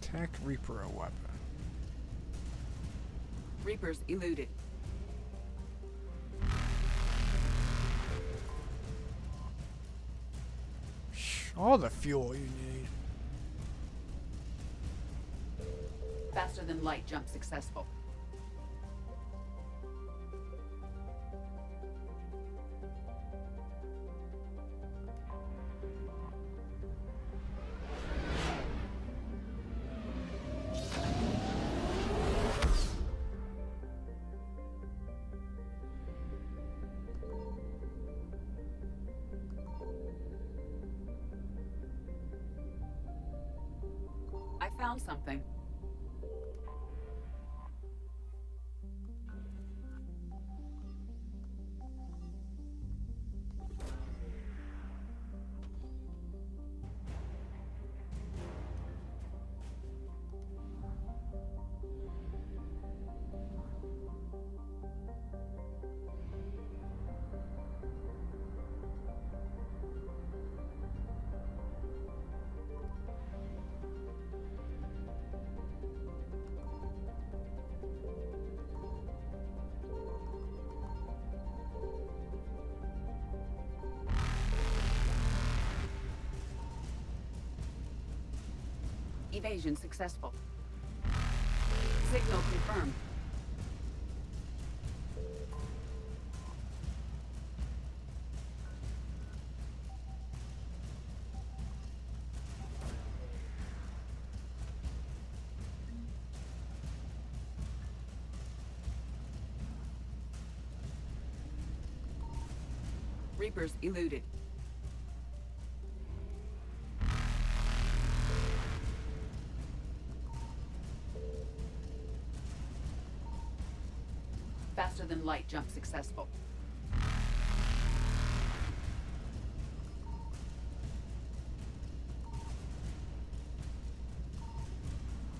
Attack Reaper a weapon. Reapers eluded. All the fuel you need. Faster than light jump successful. I found something. Evasion successful. Signal confirmed. Reapers eluded. Faster than light jump successful.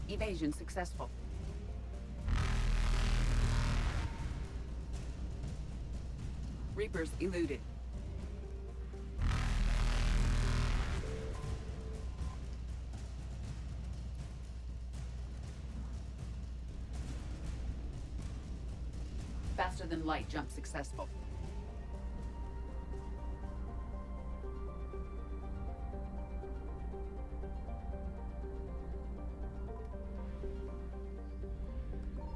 Evasion successful. Reapers eluded. Faster than light jump successful.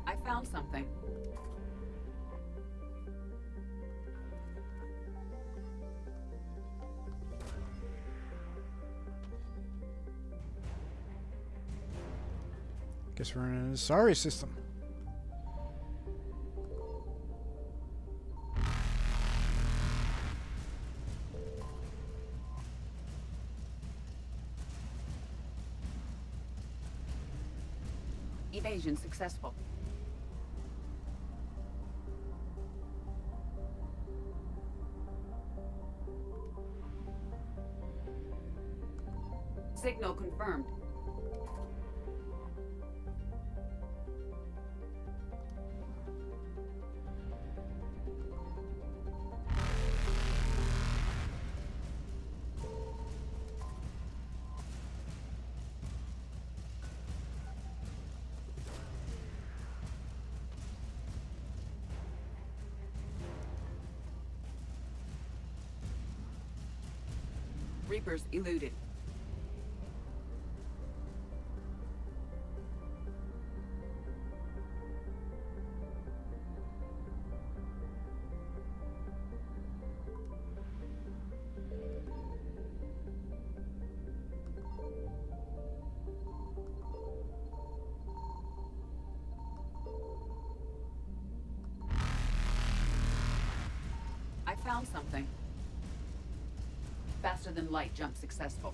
I found something. Guess we're in a sorry system. Evasion successful. Signal confirmed. Reapers eluded. I found something. Faster than light jump successful.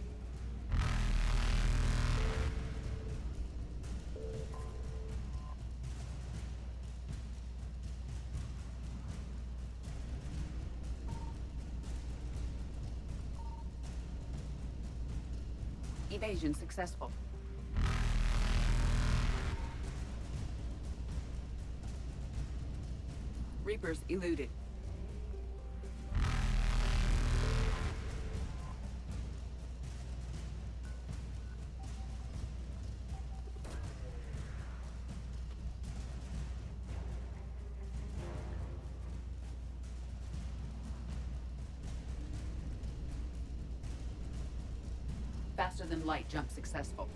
Evasion successful. Reapers eluded. Faster than light jump successful.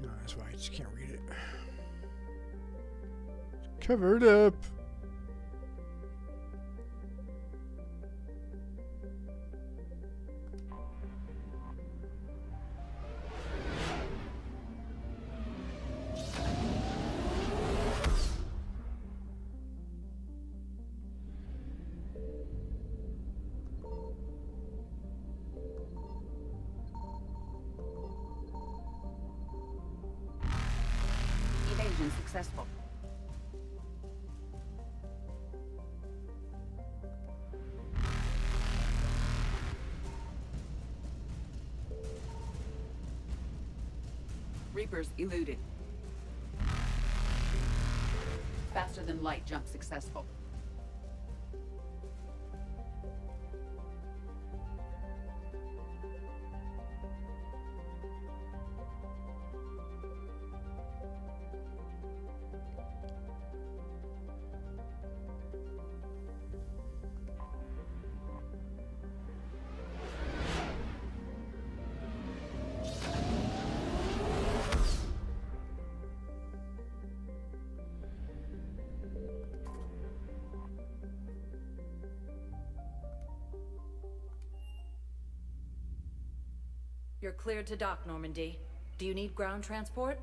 No, that's why I just can't read it. Covered up. Evasion successful. Reapers eluded. Faster than light jump successful. You're cleared to dock, Normandy. Do you need ground transport?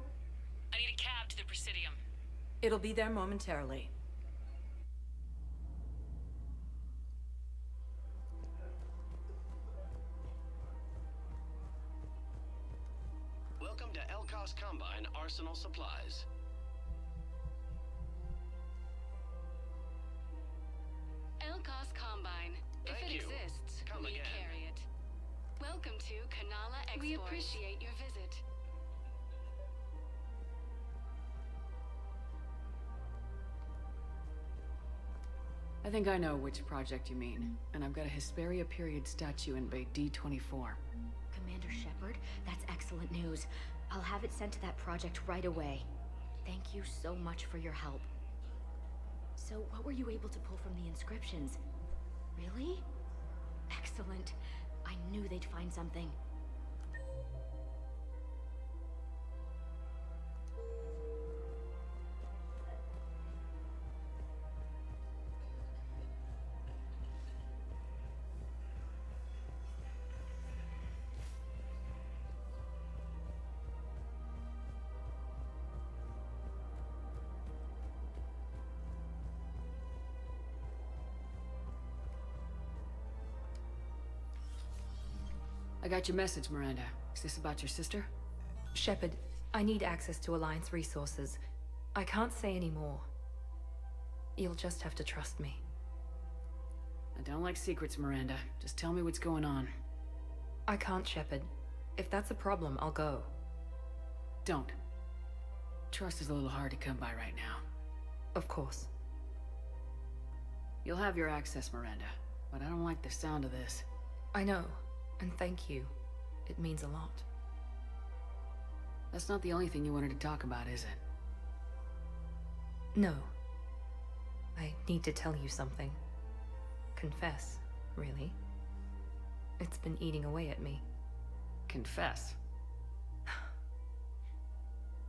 I need a cab to the Presidium. It'll be there momentarily. Welcome to Elkos Combine Arsenal Supplies. Elkos Combine. Thank If it you. exists, Come we again. carry it. Welcome to Kanala Exports. We appreciate your visit. I think I know which project you mean, and I've got a Hesperia period statue in Bay D24. Commander Shepard, that's excellent news. I'll have it sent to that project right away. Thank you so much for your help. So, what were you able to pull from the inscriptions? Really? Excellent. I knew they'd find something. I got your message, Miranda. Is this about your sister? Shepard, I need access to Alliance resources. I can't say any more. You'll just have to trust me. I don't like secrets, Miranda. Just tell me what's going on. I can't, Shepard. If that's a problem, I'll go. Don't. Trust is a little hard to come by right now. Of course. You'll have your access, Miranda, but I don't like the sound of this. I know, and thank you. It means a lot. That's not the only thing you wanted to talk about, is it? No. I need to tell you something. Confess, really. It's been eating away at me. Confess.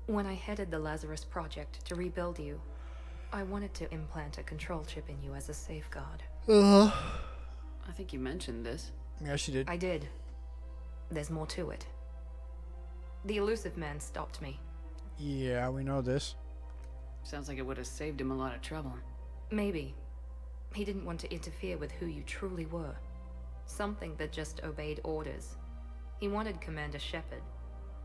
When I headed the Lazarus Project to rebuild you, I wanted to implant a control chip in you as a safeguard. Uh. I think you mentioned this. Yeah, she did. I did. There's more to it. The elusive man stopped me. Yeah, we know this. Sounds like it would have saved him a lot of trouble. Maybe. He didn't want to interfere with who you truly were. Something that just obeyed orders. He wanted Commander Shepard.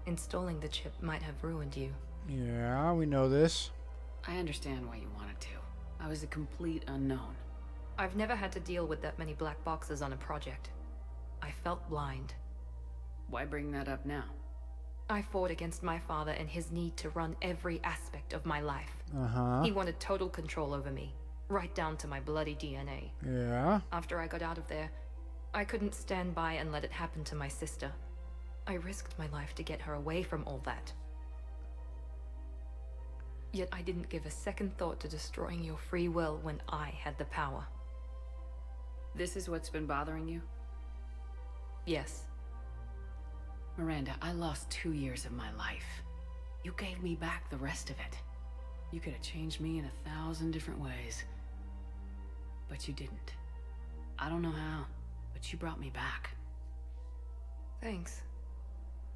Installing the chip might have ruined you. Yeah, we know this. I understand why you wanted to. I was a complete unknown. I've never had to deal with that many black boxes on a project. I felt blind. Why bring that up now? I fought against my father and his need to run every aspect of my life. Uh-huh. He wanted total control over me, right down to my bloody DNA. Yeah. After I got out of there, I couldn't stand by and let it happen to my sister. I risked my life to get her away from all that. Yet I didn't give a second thought to destroying your free will when I had the power. This is what's been bothering you? Yes. Miranda, I lost 2 years of my life. You gave me back the rest of it. You could have changed me in 1,000 different ways. But you didn't. I don't know how, but you brought me back. Thanks.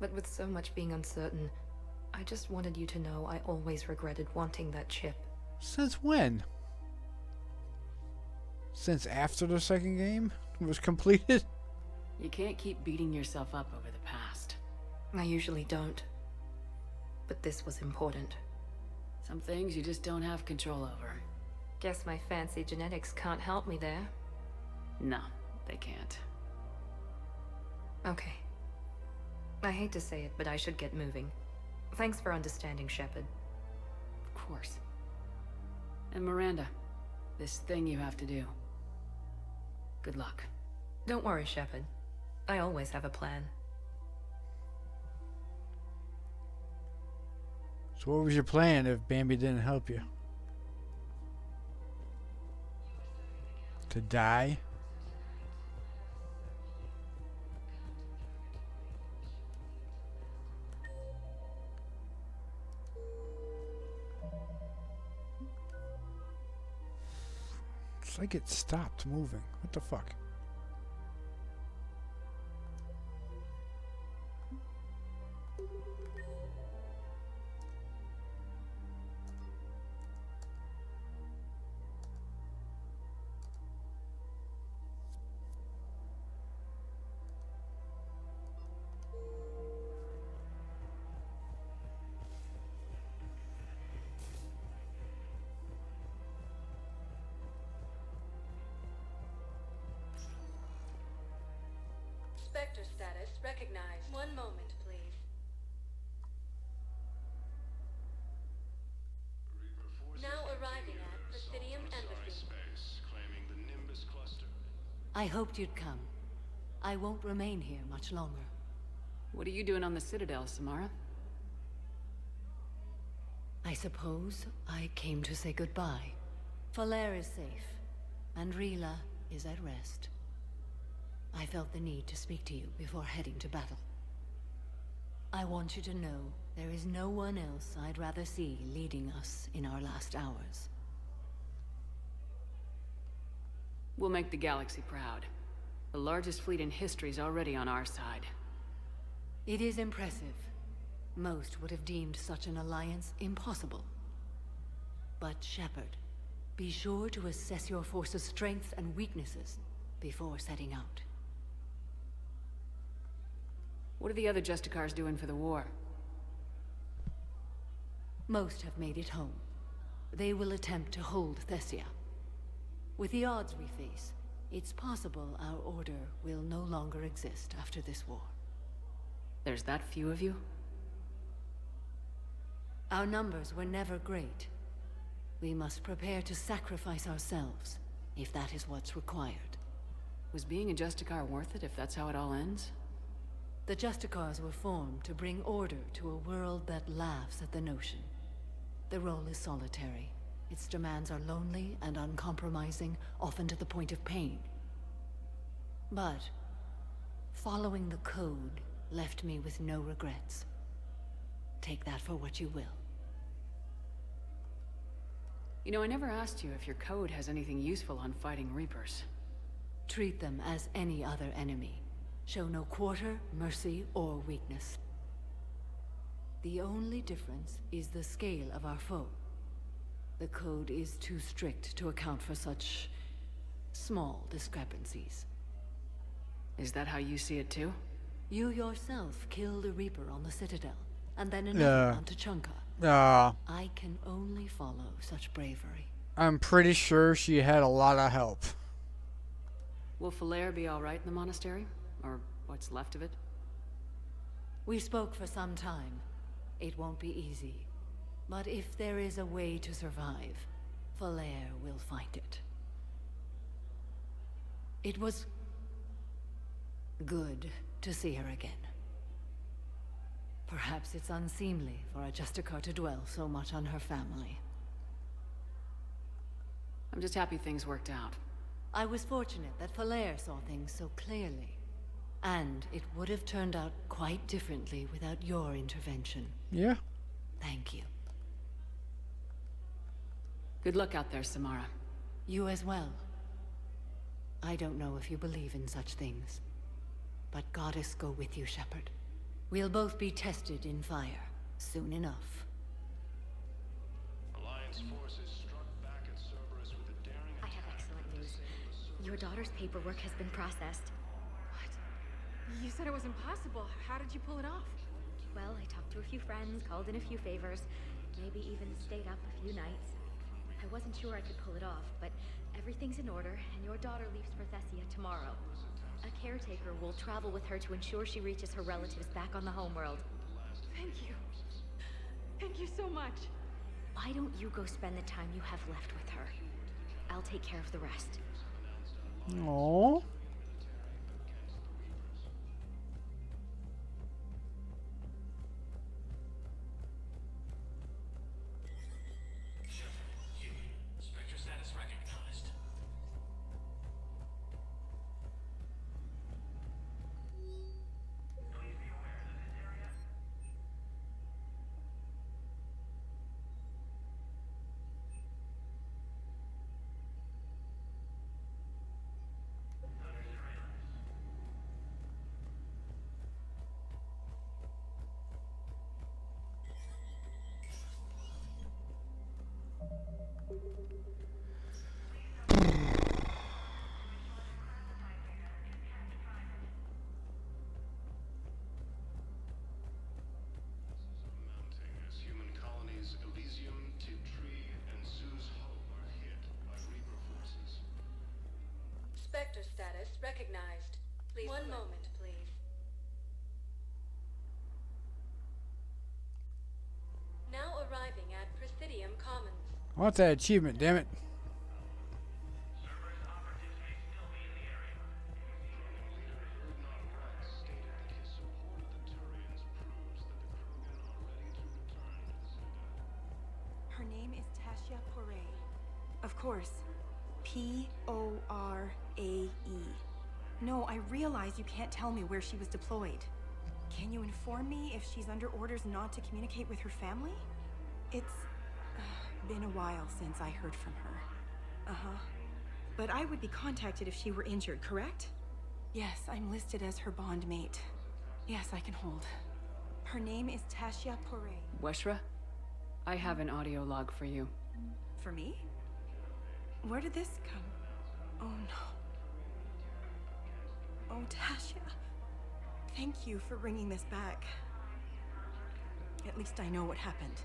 But with so much being uncertain, I just wanted you to know I always regretted wanting that chip. Since when? Since after the second game was completed? You can't keep beating yourself up over the past. I usually don't. But this was important. Some things you just don't have control over. Guess my fancy genetics can't help me there. No, they can't. Okay. I hate to say it, but I should get moving. Thanks for understanding, Shepard. Of course. And Miranda, this thing you have to do. Good luck. Don't worry, Shepard. I always have a plan. So what was your plan if Bambi didn't help you? To die? It's like it stopped moving. What the fuck? Spectre status recognized. One moment, please. Now arriving at Presidium Embassy. I hoped you'd come. I won't remain here much longer. What are you doing on the Citadel, Samara? I suppose I came to say goodbye. Falair is safe, and Rila is at rest. I felt the need to speak to you before heading to battle. I want you to know there is no one else I'd rather see leading us in our last hours. We'll make the galaxy proud. The largest fleet in history is already on our side. It is impressive. Most would have deemed such an alliance impossible. But Shepard, be sure to assess your force's strengths and weaknesses before setting out. What are the other Justicars doing for the war? Most have made it home. They will attempt to hold Thessia. With the odds we face, it's possible our order will no longer exist after this war. There's that few of you? Our numbers were never great. We must prepare to sacrifice ourselves, if that is what's required. Was being a Justicar worth it if that's how it all ends? The Justicars were formed to bring order to a world that laughs at the notion. The role is solitary. Its demands are lonely and uncompromising, often to the point of pain. But following the code left me with no regrets. Take that for what you will. You know, I never asked you if your code has anything useful on fighting Reapers. Treat them as any other enemy. Show no quarter, mercy, or weakness. The only difference is the scale of our foe. The code is too strict to account for such small discrepancies. Is that how you see it too? You yourself killed a Reaper on the Citadel, and then another on Tuchanka. I can only follow such bravery. I'm pretty sure she had a lot of help. Will Falair be alright in the monastery? Or what's left of it? We spoke for some time. It won't be easy. But if there is a way to survive, Falair will find it. It was good to see her again. Perhaps it's unseemly for a Justicar to dwell so much on her family. I'm just happy things worked out. I was fortunate that Falair saw things so clearly. And it would have turned out quite differently without your intervention. Yeah. Thank you. Good luck out there, Samara. You as well. I don't know if you believe in such things. But Goddess go with you, Shepard. We'll both be tested in fire, soon enough. Alliance forces struck back at Cerberus with a daring I have excellent news. Your daughter's paperwork has been processed. What? You said it was impossible. How did you pull it off? Well, I talked to a few friends, called in a few favors, maybe even stayed up a few nights. I wasn't sure I could pull it off, but everything's in order, and your daughter leaves for Thessia tomorrow. A caretaker will travel with her to ensure she reaches her relatives back on the homeworld. Thank you. Thank you so much. Why don't you go spend the time you have left with her? I'll take care of the rest. Aww. Spectre status recognized. Spectre status recognized. Please. One moment, please. Now arriving at Presidium Commons. I want that achievement, damn it. Her name is Tasha Poray. Of course. P-O-R-A-E. No, I realize you can't tell me where she was deployed. Can you inform me if she's under orders not to communicate with her family? It's been a while since I heard from her. Uh-huh. But I would be contacted if she were injured, correct? Yes, I'm listed as her bond mate. Yes, I can hold. Her name is Tasha Poray. Weshra? I have an audio log for you. For me? Where did this come? Oh no. Oh, Tasha. Thank you for bringing this back. At least I know what happened.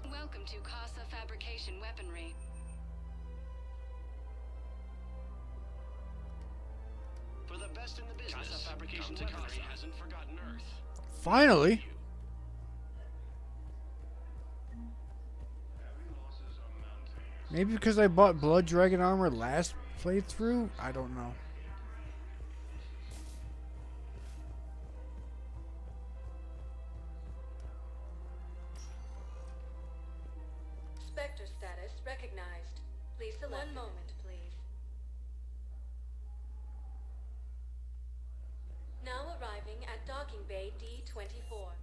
Welcome to Casa Fabrication Weaponry. For the best in the business, Casa Fabrication Weaponry hasn't forgotten Earth. Finally. Maybe because I bought Blood Dragon armor last playthrough? I don't know. Spectre status recognized. Please select. One moment, please. Now arriving at docking bay D-24.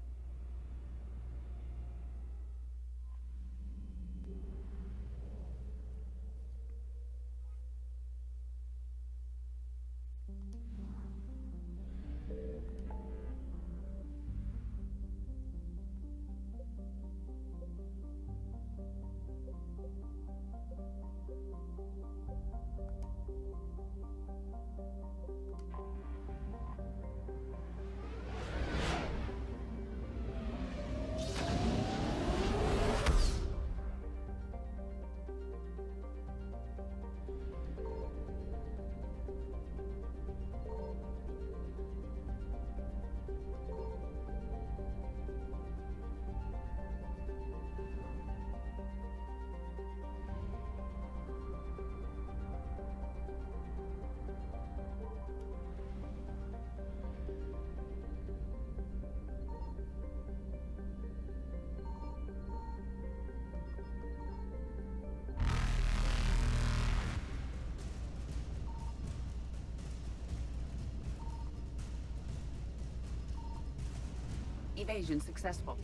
Evasion successful.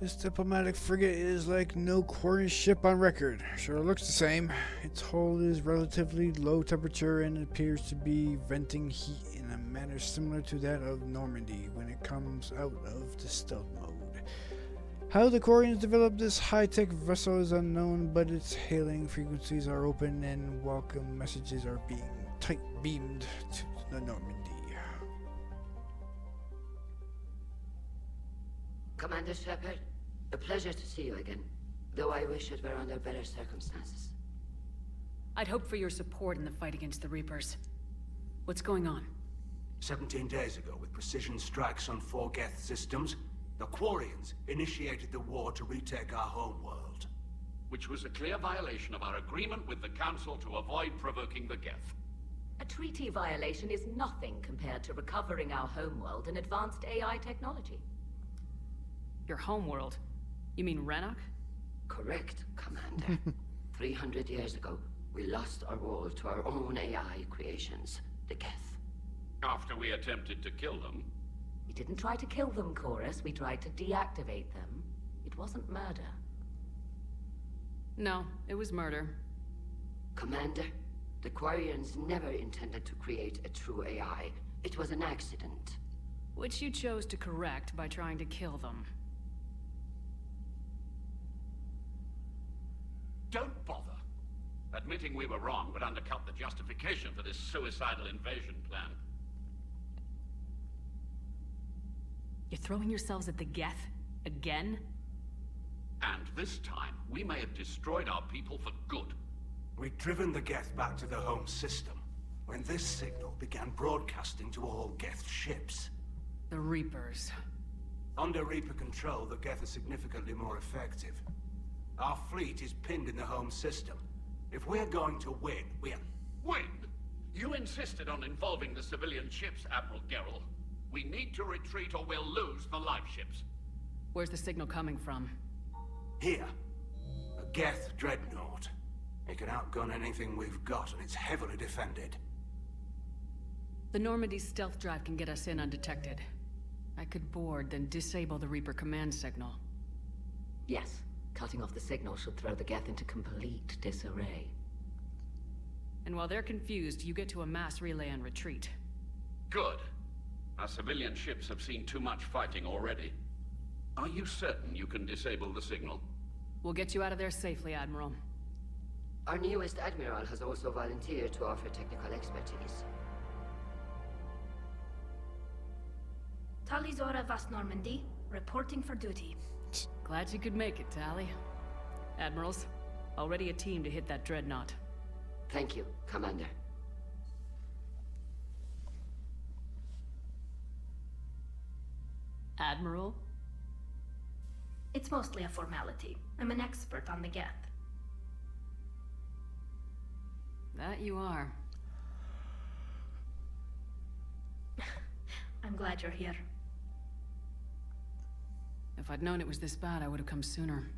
This diplomatic frigate is like no Cornish ship on record. Sure looks the same. Its hull is relatively low temperature and appears to be venting heat in a manner similar to that of Normandy when it comes out of the stealth mode. How the Quarians developed this high-tech vessel is unknown, but its hailing frequencies are open and welcome messages are being beamed to the Normandy. Commander Shepard, a pleasure to see you again, though I wish it were under better circumstances. I'd hoped for your support in the fight against the Reapers. What's going on? 17 days ago, with precision strikes on 4 Geth systems, the Quarians initiated the war to retake our homeworld. Which was a clear violation of our agreement with the Council to avoid provoking the Geth. A treaty violation is nothing compared to recovering our homeworld and advanced AI technology. Your homeworld? You mean Rannoch? Correct, Commander. 300 years ago, we lost our world to our own AI creations, the Geth. After we attempted to kill them. We didn't try to kill them, Chorus. We tried to deactivate them. It wasn't murder. No, it was murder. Commander, the Quarians never intended to create a true AI. It was an accident. Which you chose to correct by trying to kill them. Don't bother. Admitting we were wrong would undercut the justification for this suicidal invasion plan. You're throwing yourselves at the Geth? Again? And this time, we may have destroyed our people for good. We'd driven the Geth back to the home system, when this signal began broadcasting to all Geth ships. The Reapers. Under Reaper control, the Geth are significantly more effective. Our fleet is pinned in the home system. If we're going to win, Win? You insisted on involving the civilian ships, Admiral Gerrel. We need to retreat or we'll lose the live ships. Where's the signal coming from? Here. A Geth Dreadnought. It can outgun anything we've got, and it's heavily defended. The Normandy's stealth drive can get us in undetected. I could board, then disable the Reaper command signal. Yes. Cutting off the signal should throw the Geth into complete disarray. And while they're confused, you get to a mass relay and retreat. Good. Our civilian ships have seen too much fighting already. Are you certain you can disable the signal? We'll get you out of there safely, Admiral. Our newest Admiral has also volunteered to offer technical expertise. Talizora Vas Normandy, reporting for duty. Glad you could make it, Tally. Admirals, already a team to hit that Dreadnought. Thank you, Commander. Admiral? It's mostly a formality. I'm an expert on the Geth. That you are. I'm glad you're here. If I'd known it was this bad, I would have come sooner.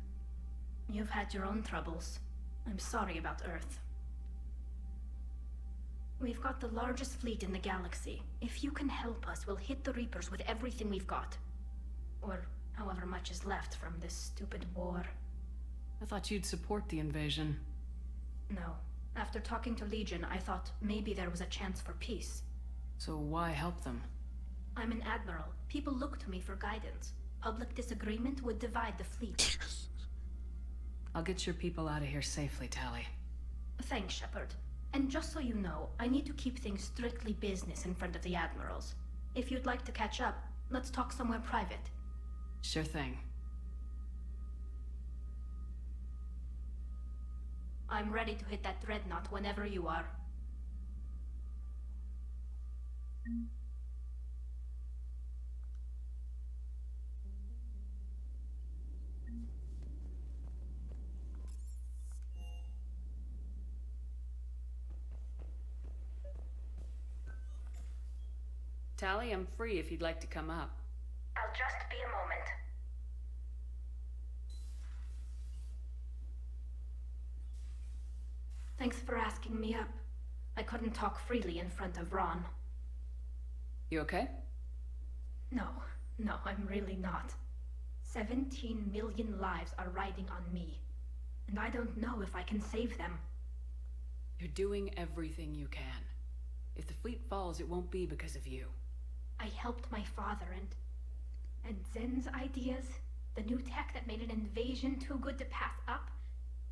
You've had your own troubles. I'm sorry about Earth. We've got the largest fleet in the galaxy. If you can help us, we'll hit the Reapers with everything we've got. Or however much is left from this stupid war. I thought you'd support the invasion. No. After talking to Legion, I thought maybe there was a chance for peace. So why help them? I'm an admiral. People look to me for guidance. Public disagreement would divide the fleet. I'll get your people out of here safely, Tally. Thanks, Shepard. And just so you know, I need to keep things strictly business in front of the admirals. If you'd like to catch up, let's talk somewhere private. Sure thing. I'm ready to hit that Dreadnought whenever you are. Tally, I'm free if you'd like to come up. I'll just be a moment. Thanks for asking me up. I couldn't talk freely in front of Ron. You okay? No, I'm really not. 17 million lives are riding on me, and I don't know if I can save them. You're doing everything you can. If the fleet falls, it won't be because of you. I helped my father and Zen's ideas, the new tech that made an invasion too good to pass up,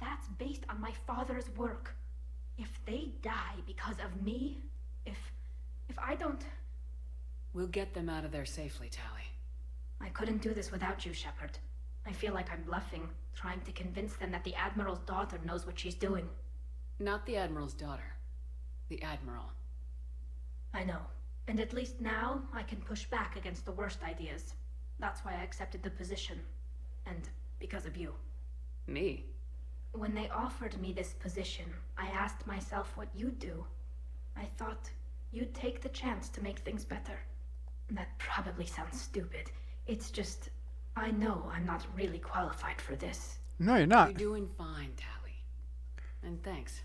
that's based on my father's work. If they die because of me, if I don't... We'll get them out of there safely, Tally. I couldn't do this without you, Shepard. I feel like I'm bluffing, trying to convince them that the Admiral's daughter knows what she's doing. Not the Admiral's daughter. The Admiral. I know. And at least now, I can push back against the worst ideas. That's why I accepted the position. And because of you. Me? When they offered me this position, I asked myself what you'd do. I thought you'd take the chance to make things better. That probably sounds stupid. It's just, I know I'm not really qualified for this. No, you're not. You're doing fine, Tally. And thanks.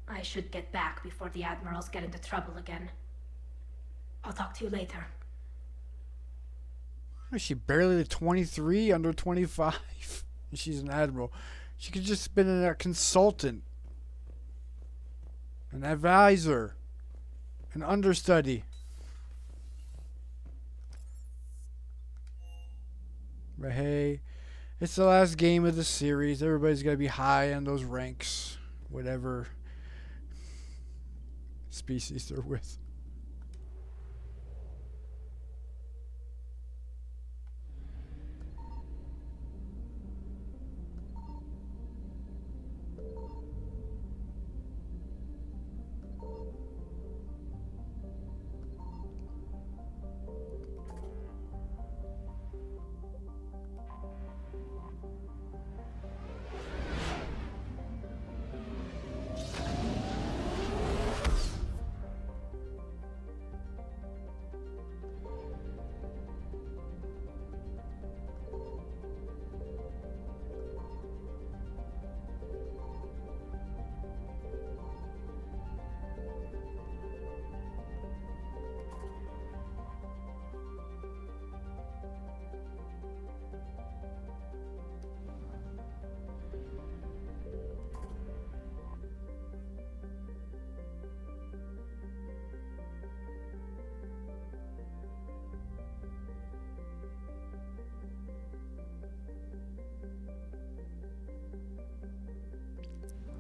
I should get back before the Admirals get into trouble again. I'll talk to you later. Is she barely 23, under 25? She's an admiral. She could just been a consultant, an advisor, an understudy. But hey, it's the last game of the series. Everybody's got to be high on those ranks, whatever species they're with.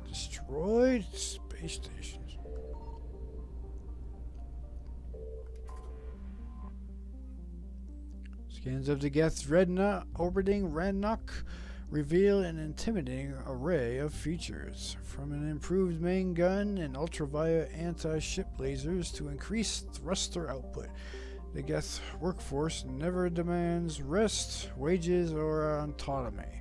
Destroyed space stations. Scans of the Geth Dreadnought orbiting Rannoch reveal an intimidating array of features, from an improved main gun and ultraviolet anti-ship lasers to increased thruster output. The Geth workforce never demands rest, wages, or autonomy,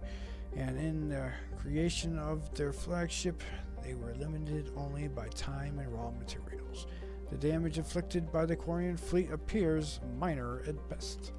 and in the creation of their flagship, they were limited only by time and raw materials. The damage inflicted by the Quarian fleet appears minor at best.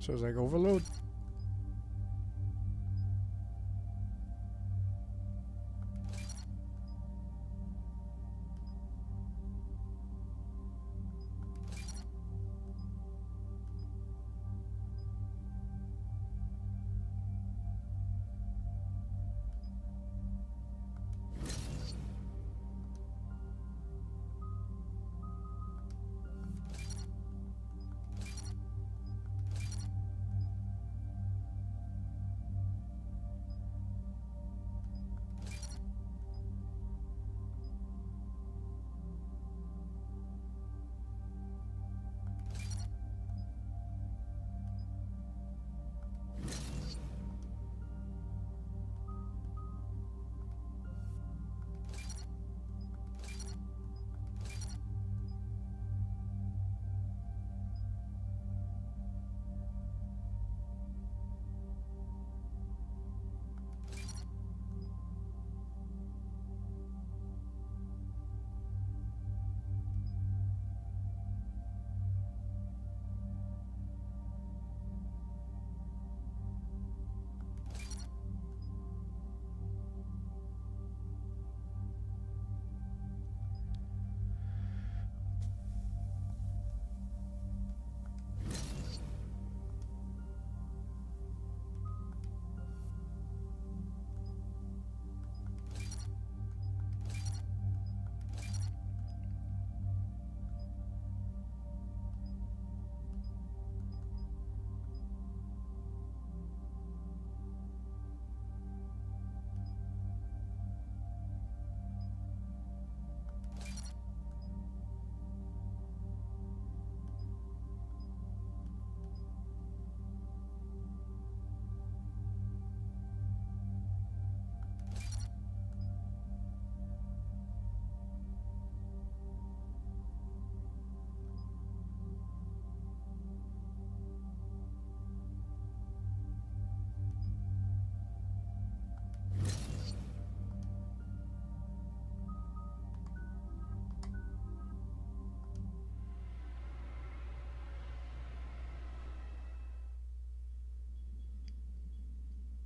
So it's like overload.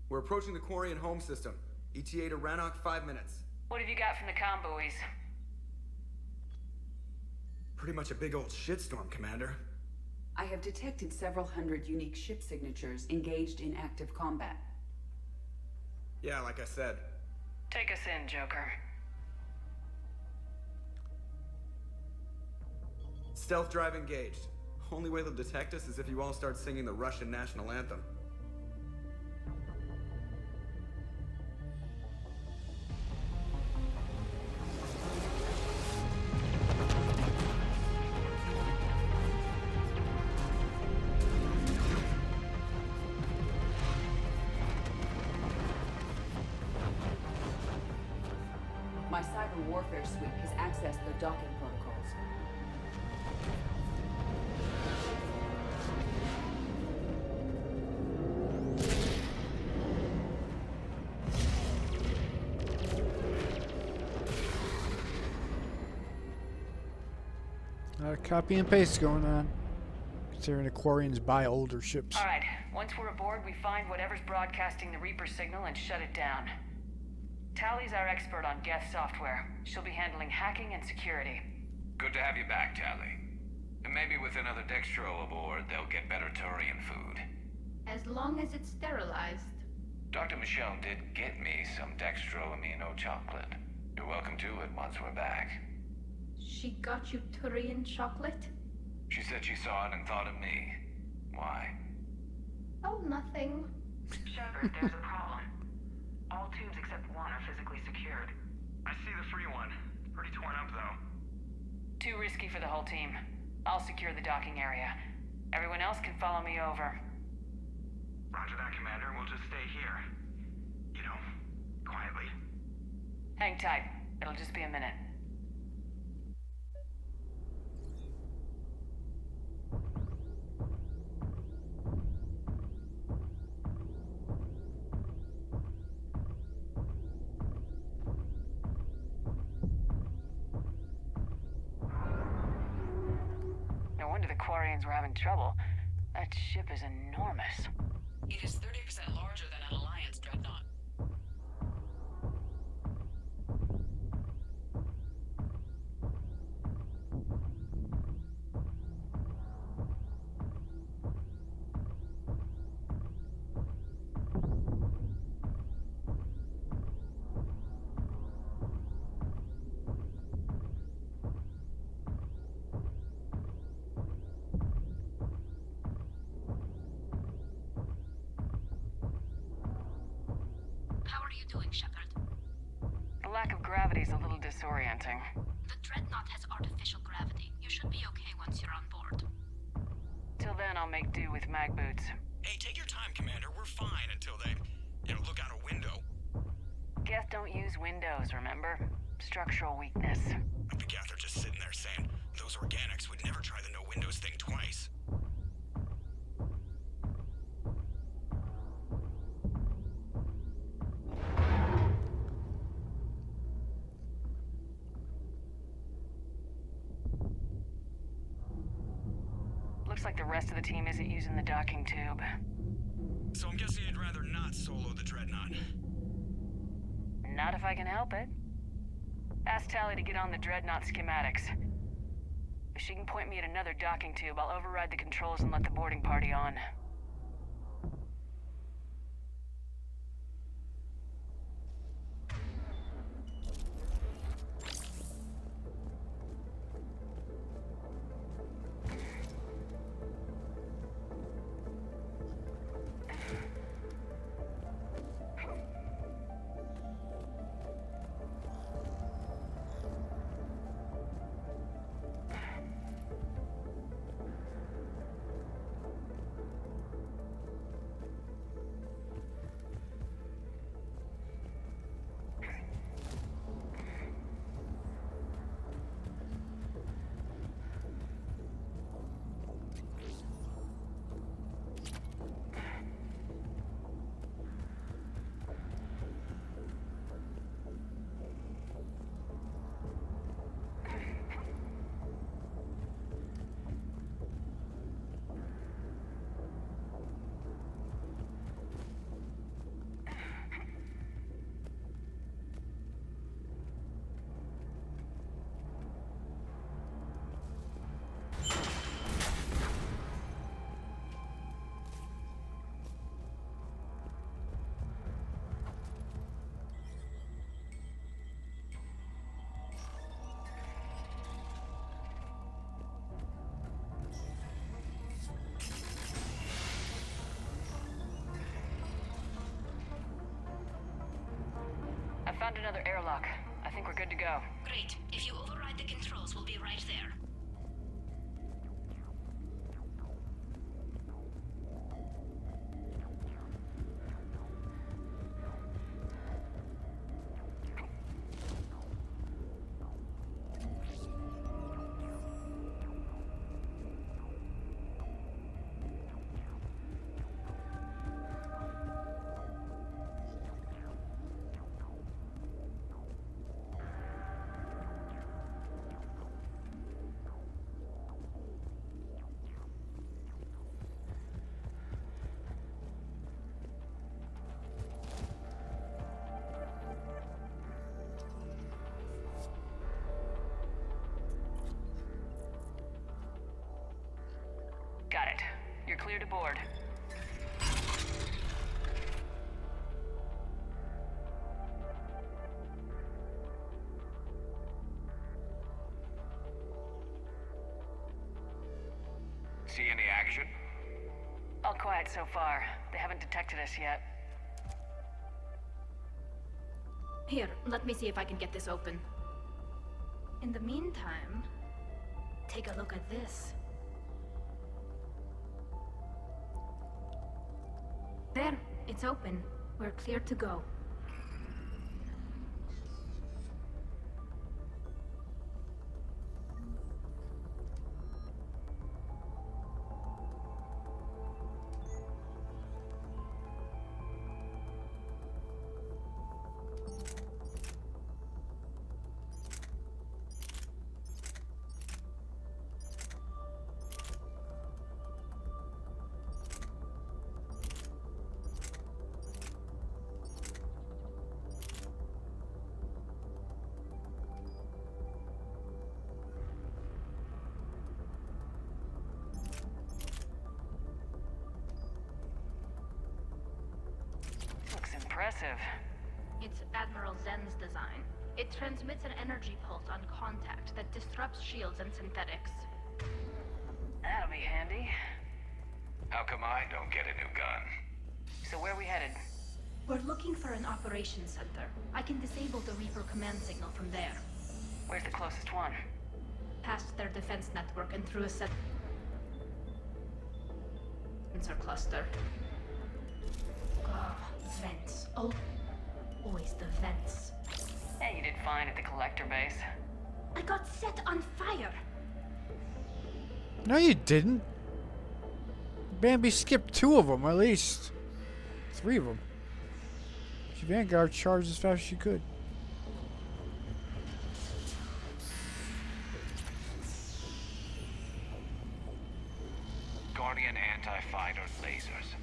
We're approaching the Quarian home system. ETA to Rannoch, 5 minutes. What have you got from the comm buoys? Pretty much a big old shitstorm, Commander. I have detected several hundred unique ship signatures engaged in active combat. Yeah, like I said. Take us in, Joker. Stealth drive engaged. Only way they'll detect us is if you all start singing the Russian national anthem. My cyber warfare suite has accessed the docking protocols. A lot of copy and paste going on. Considering the Quarians buy older ships. Alright, once we're aboard, we find whatever's broadcasting the Reaper signal and shut it down. Tally's our expert on Geth software. She'll be handling hacking and security. Good to have you back, Tally. And maybe with another Dextro aboard, they'll get better Turian food. As long as it's sterilized. Dr. Michelle did get me some Dextro Amino chocolate. You're welcome to it once we're back. She got you Turian chocolate? She said she saw it and thought of me. Why? Oh, nothing. Shepard, there's a problem. All tubes except one are physically secured. I see the free one. It's pretty torn up, though. Too risky for the whole team. I'll secure the docking area. Everyone else can follow me over. Roger that, Commander. We'll just stay here. You know, quietly. Hang tight. It'll just be a minute. No wonder the Quarians were having trouble. That ship is enormous. It is 30% larger than an Alliance Dreadnought. How are you doing, Shepard? The lack of gravity is a little disorienting. The Dreadnought has artificial gravity. You should be okay once you're on board. Till then, I'll make do with mag boots. Hey, take your time, Commander. We're fine until they, look out a window. Geth don't use windows, remember? Structural weakness. The Geth are just sitting there saying, those organics would never try the no windows thing twice. Looks like the rest of the team isn't using the docking tube. So I'm guessing you'd rather not solo the Dreadnought. Not if I can help it. Ask Tally to get on the Dreadnought schematics. If she can point me at another docking tube, I'll override the controls and let the boarding party on. I found another airlock. I think we're good to go. Great. If you override the controls, we'll be right there. Got it. You're clear to board. See any action? All quiet so far. They haven't detected us yet. Here, let me see if I can get this open. In the meantime, take a look at this. There, it's open. We're clear to go. impressive. It's Admiral Zen's design. It transmits an energy pulse on contact that disrupts shields and synthetics. That'll be handy. How come I don't get a new gun? So where are we headed? We're looking for an operations center. I can disable the Reaper command signal from there. Where's the closest one? Past their defense network and through a sensor cluster. Oh, vents. Oh, always the vents. Hey, you did fine at the collector base. I got set on fire. No, you didn't. Bambi skipped 2 of them, at least. 3 of them. Vanguard charged as fast as she could. Guardian anti-fighter lasers.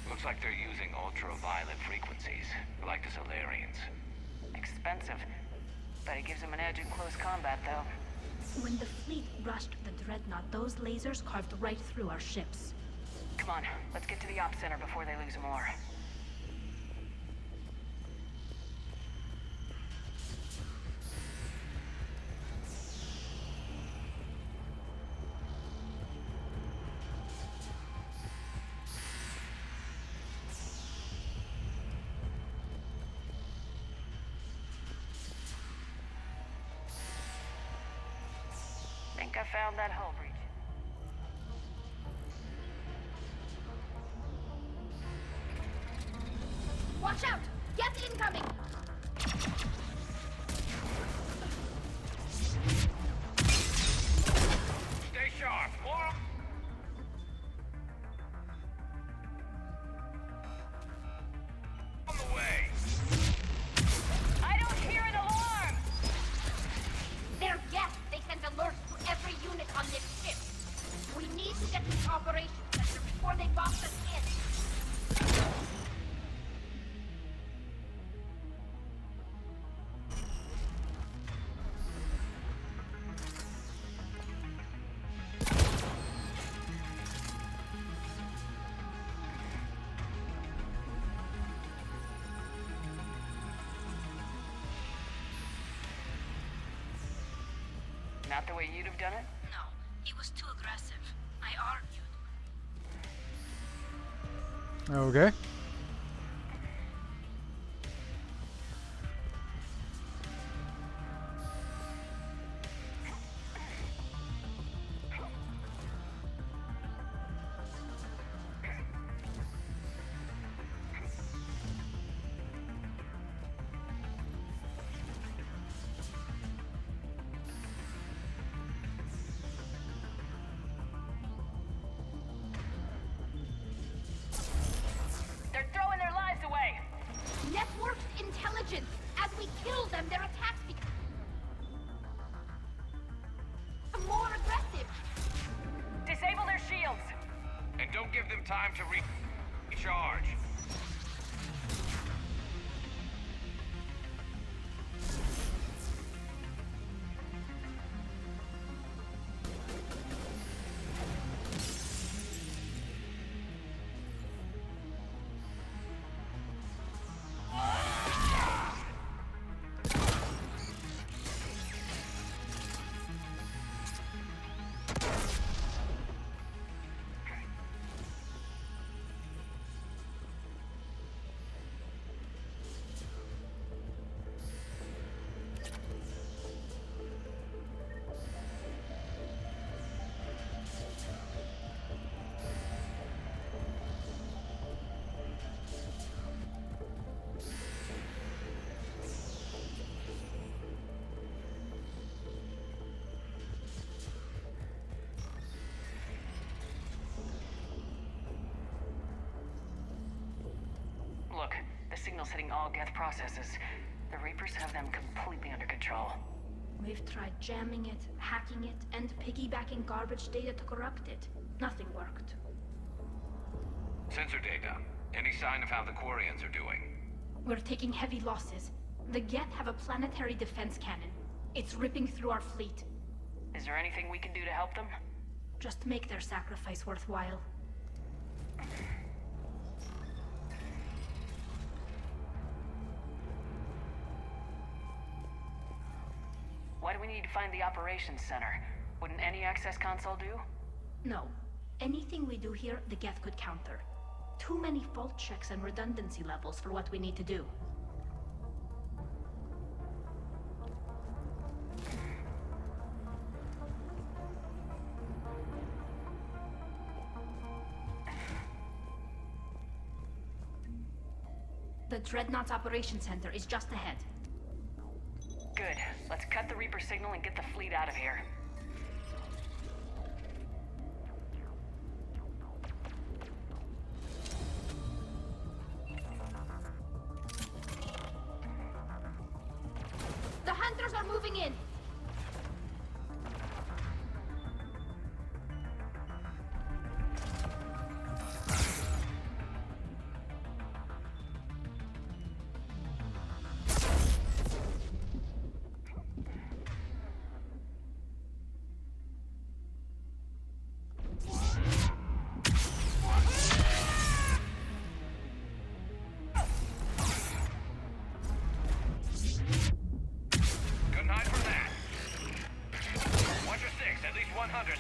Looks like they're using ultraviolet frequencies, like the Solarians. Expensive. But it gives them an edge in close combat, though. When the fleet rushed the Dreadnought, those lasers carved right through our ships. Come on, let's get to the op center before they lose more. I found that hull breach. Watch out! Geth incoming! Stay sharp, or... on the way. I don't hear an alarm! They're Geth! They sent alerts to every unit on this ship. We need to get to the operations center before they box us in. Not the way you'd have done it? No, he was too aggressive. I argued. Okay. Networked intelligence! As we kill them, their attacks become more aggressive! Disable their shields! And don't give them time to recharge. Look, the signal's hitting all Geth processes. The Reapers have them completely under control. We've tried jamming it, hacking it, and piggybacking garbage data to corrupt it. Nothing worked. Sensor data. Any sign of how the Quarians are doing? We're taking heavy losses. The Geth have a planetary defense cannon. It's ripping through our fleet. Is there anything we can do to help them? Just make their sacrifice worthwhile. We need to find the operations center. Wouldn't any access console do? No. Anything we do here, the Geth could counter. Too many fault checks and redundancy levels for what we need to do. The Dreadnought's Operations Center is just ahead. Good. Let's cut the Reaper signal and get the fleet out of here. The hunters are moving in!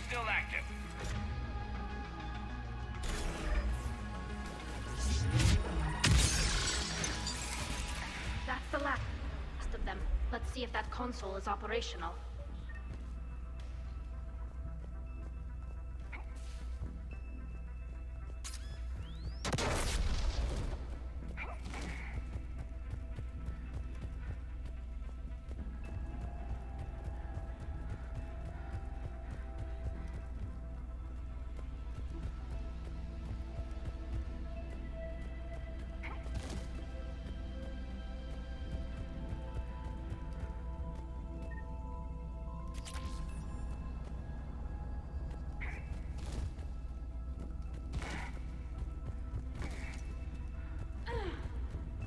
Still active. That's the last of them. Let's see if that console is operational.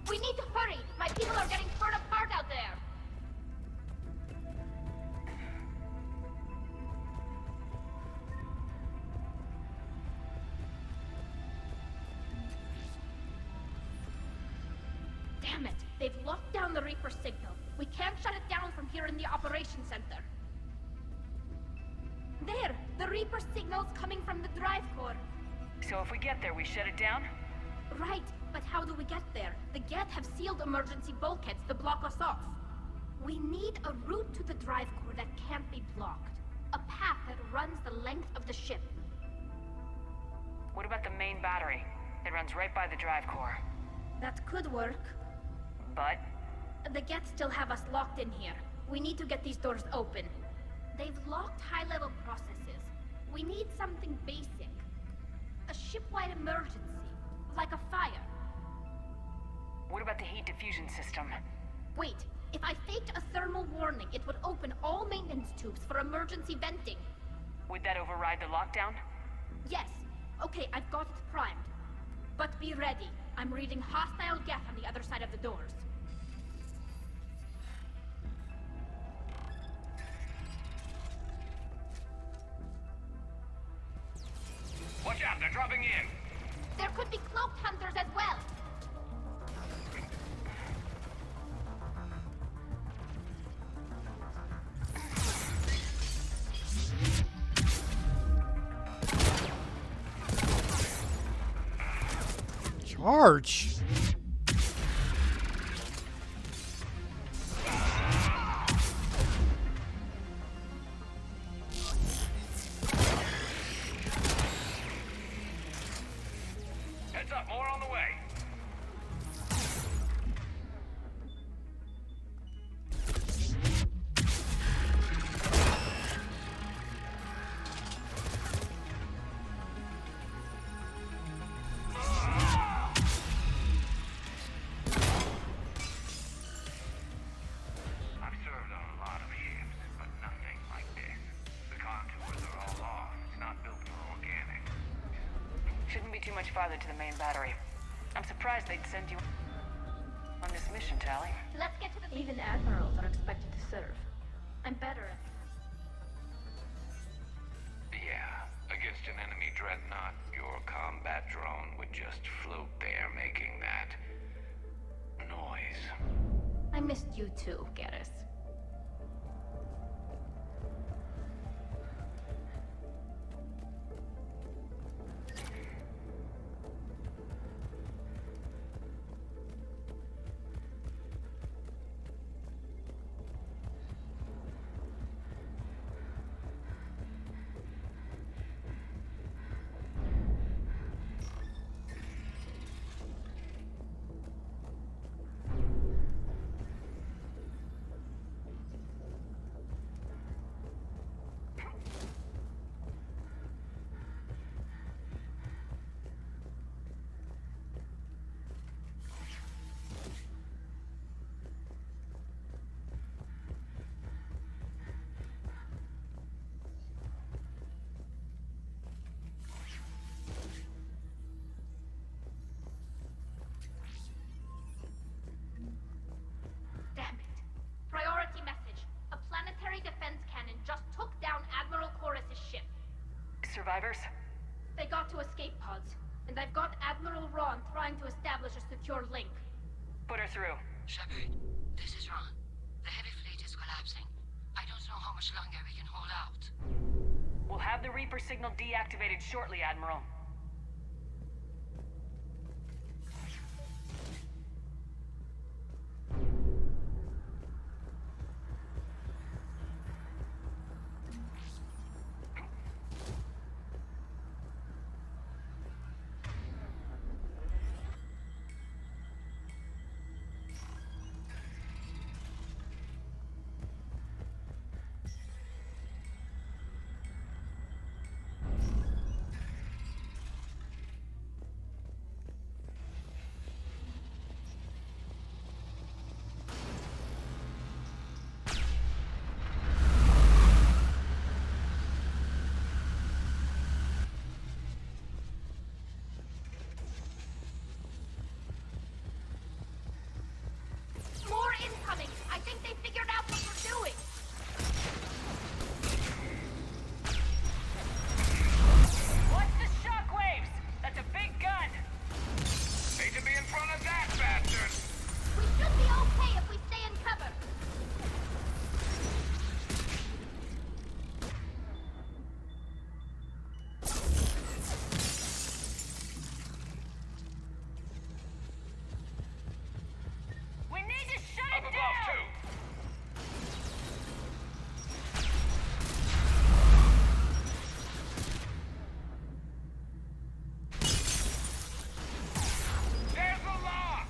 We need to hurry! My people are getting torn apart out there! Damn it! They've locked down the Reaper signal. We can't shut it down from here in the Operations Center. There! The Reaper signal's coming from the drive core. So if we get there, we shut it down? Right, but how do we get there? The Geth have sealed emergency bulkheads to block us off. We need a route to the drive core that can't be blocked. A path that runs the length of the ship. What about the main battery? It runs right by the drive core. That could work. But? The Geth still have us locked in here. We need to get these doors open. They've locked high-level processes. We need something basic. A ship-wide emergency. Like a fire. What about the heat diffusion system? Wait, if I faked a thermal warning, it would open all maintenance tubes for emergency venting. Would that override the lockdown? Yes. Okay, I've got it primed. But be ready. I'm reading hostile Geth on the other side of the doors. Watch out, they're dropping in! There could be cloaked hunters as well. Charge! Heads up, more on the way. I've served on a lot of ships, but nothing like this. The contours are all off. It's not built for organic. Shouldn't be too much farther to the main battery. I'm surprised they'd send you on this mission, Tally. Let's get to the... Even admirals are expected to serve. I'm better at... Yeah, against an enemy dreadnought, your combat drone would just float there making that noise. I missed you too, Garrus. survivors? They got to escape pods, and I've got Admiral Ron trying to establish a secure link. Put her through. Shepard, this is Ron. The heavy fleet is collapsing. I don't know how much longer we can hold out. We'll have the Reaper signal deactivated shortly, Admiral. More incoming! I think they figured out what we're doing! What's the shockwaves? That's a big gun! Hate to be in front of that bastard! We should be okay if we stay in cover! We need to shut Up it above, down! too! There's the law!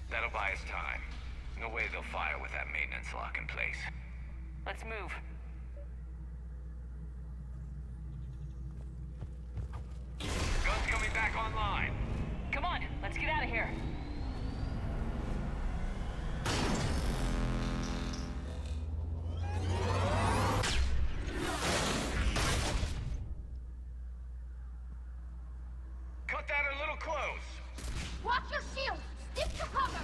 That'll buy us time. No way they'll fire with that maintenance lock in place. Let's move. Gun's coming back online. Come on, let's get out of here. Cut that a little close. Watch your shield! Stick to cover!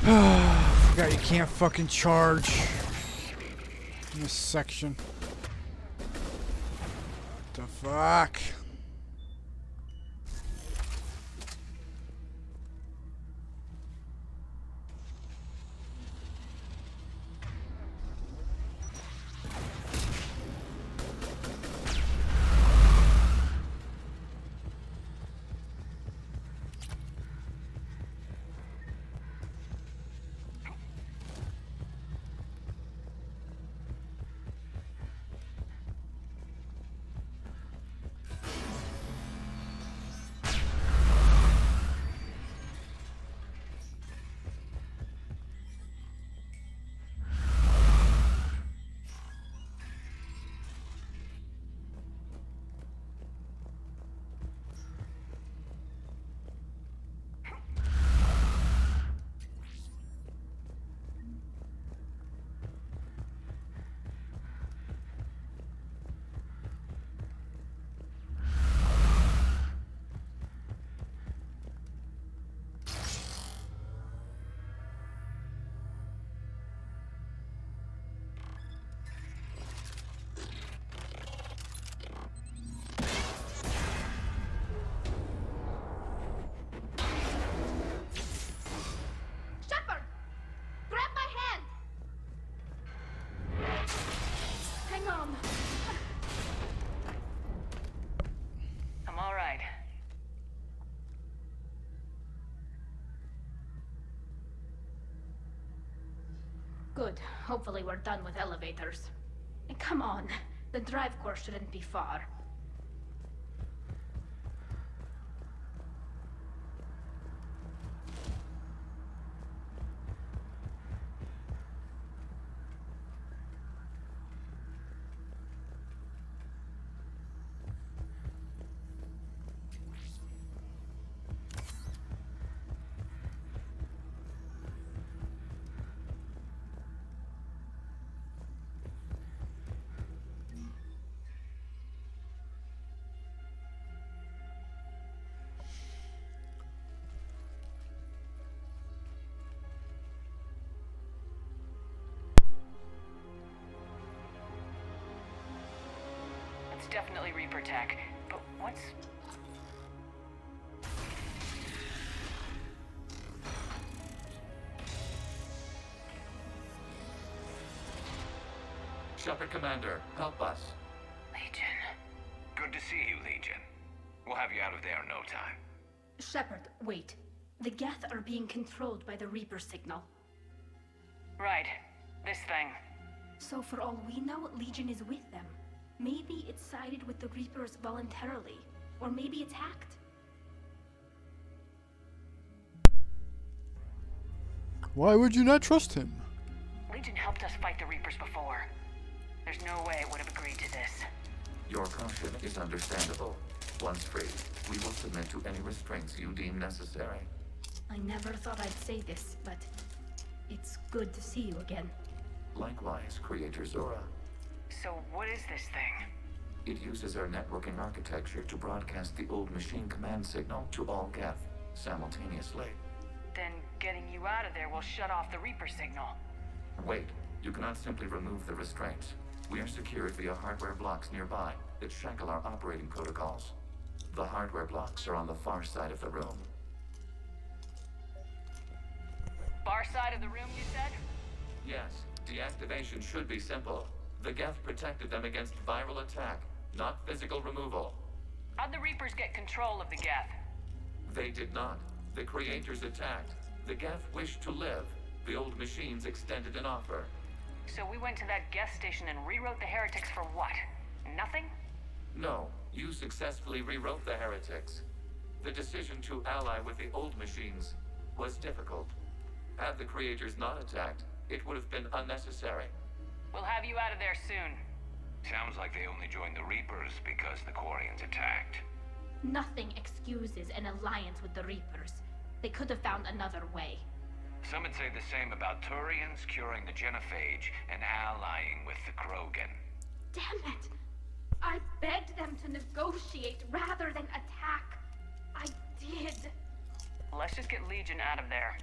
Forgot you can't fucking charge in this section. What the fuck? Good. Hopefully we're done with elevators. And come on, the drive course shouldn't be far. It's definitely Reaper tech, but what's... Shepard Commander, help us. Legion. Good to see you, Legion. We'll have you out of there in no time. Shepard, wait. The Geth are being controlled by the Reaper signal. Right. This thing. So for all we know, Legion is with them. Maybe it sided with the Reapers voluntarily. Or maybe it's hacked. Why would you not trust him? Legion helped us fight the Reapers before. There's no way it would have agreed to this. Your caution is understandable. Once free, we will submit to any restraints you deem necessary. I never thought I'd say this, but it's good to see you again. Likewise, Creator Zora. So what is this thing? It uses our networking architecture to broadcast the old machine command signal to all Geth simultaneously. Then getting you out of there will shut off the Reaper signal. Wait, you cannot simply remove the restraints. We are secured via hardware blocks nearby that shackle our operating protocols. The hardware blocks are on the far side of the room. Far side of the room, you said? Yes, deactivation should be simple. The Geth protected them against viral attack, not physical removal. How'd the Reapers get control of the Geth? They did not. The Creators attacked. The Geth wished to live. The old machines extended an offer. So we went to that Geth station and rewrote the heretics for what? Nothing? No, you successfully rewrote the heretics. The decision to ally with the old machines was difficult. Had the Creators not attacked, it would have been unnecessary. We'll have you out of there soon. Sounds like they only joined the Reapers because the Quarians attacked. Nothing excuses an alliance with the Reapers. They could have found another way. Some would say the same about Turians curing the Genophage and allying with the Krogan. Damn it! I begged them to negotiate rather than attack. I did. Let's just get Legion out of there.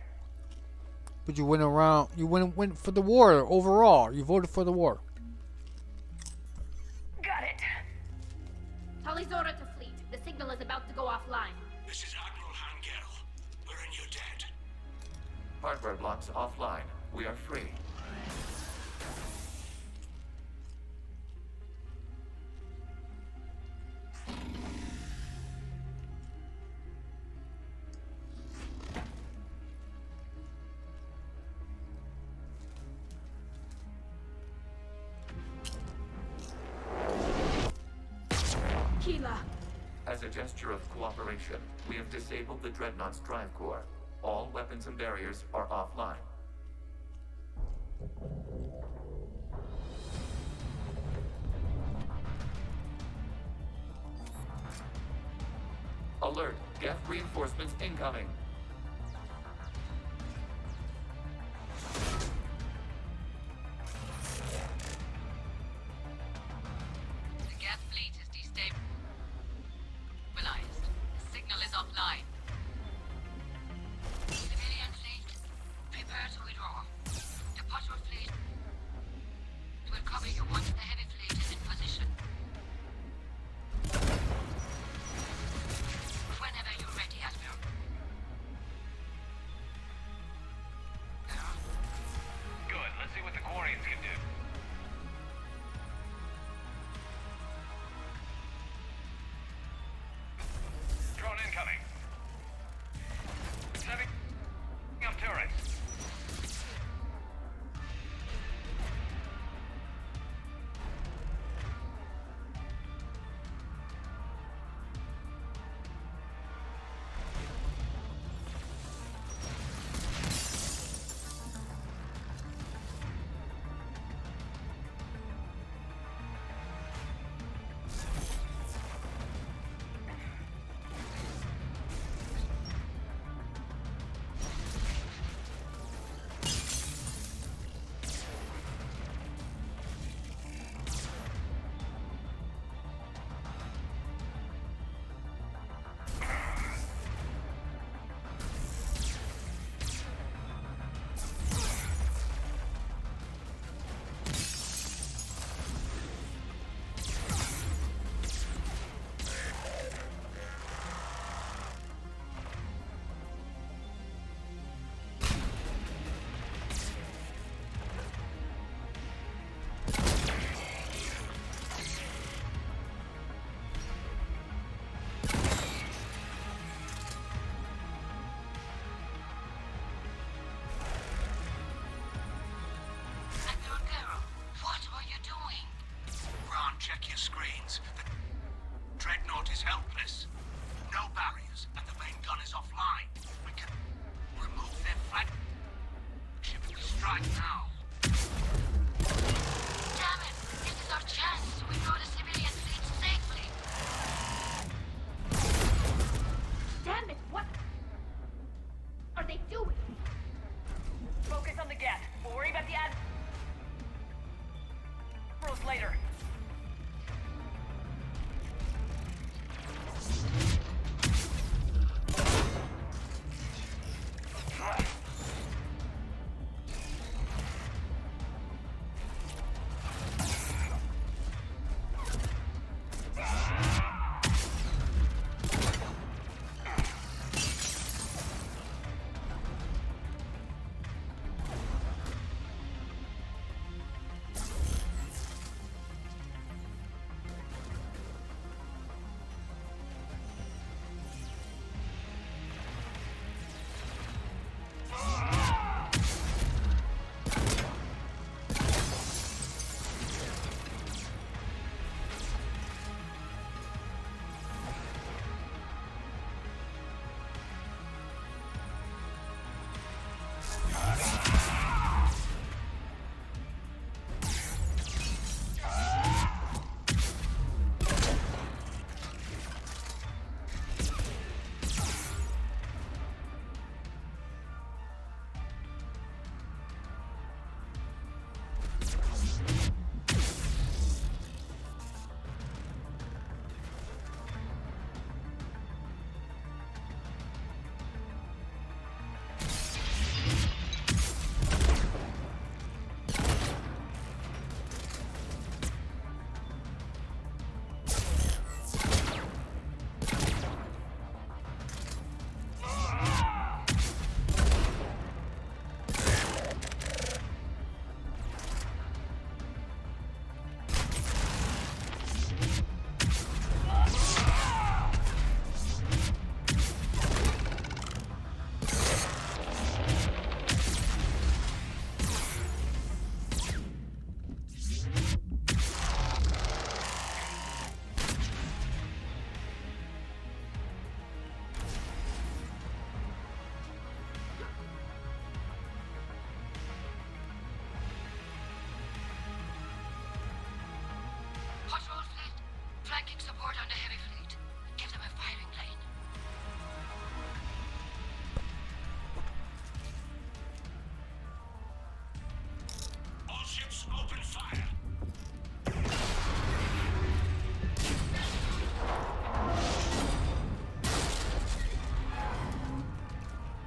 But you went around. You went for the war overall. You voted for the war. Got it. Tully's order to fleet. The signal is about to go offline. This is Admiral Vanguard. We're in your debt. Hardware blocks offline. We are free. As a gesture of cooperation, we have disabled the Dreadnought's drive core. All weapons and barriers are offline. Alert! Geth reinforcements incoming! The Geth fleet is destabilized. The signal is offline. Civilian fleet, prepare to withdraw. The patrol fleet will cover you once the heavy fleet is in position. Whenever you're ready, Admiral. Good. Let's see what the Quarians can do. Drone incoming. Setting up turrets.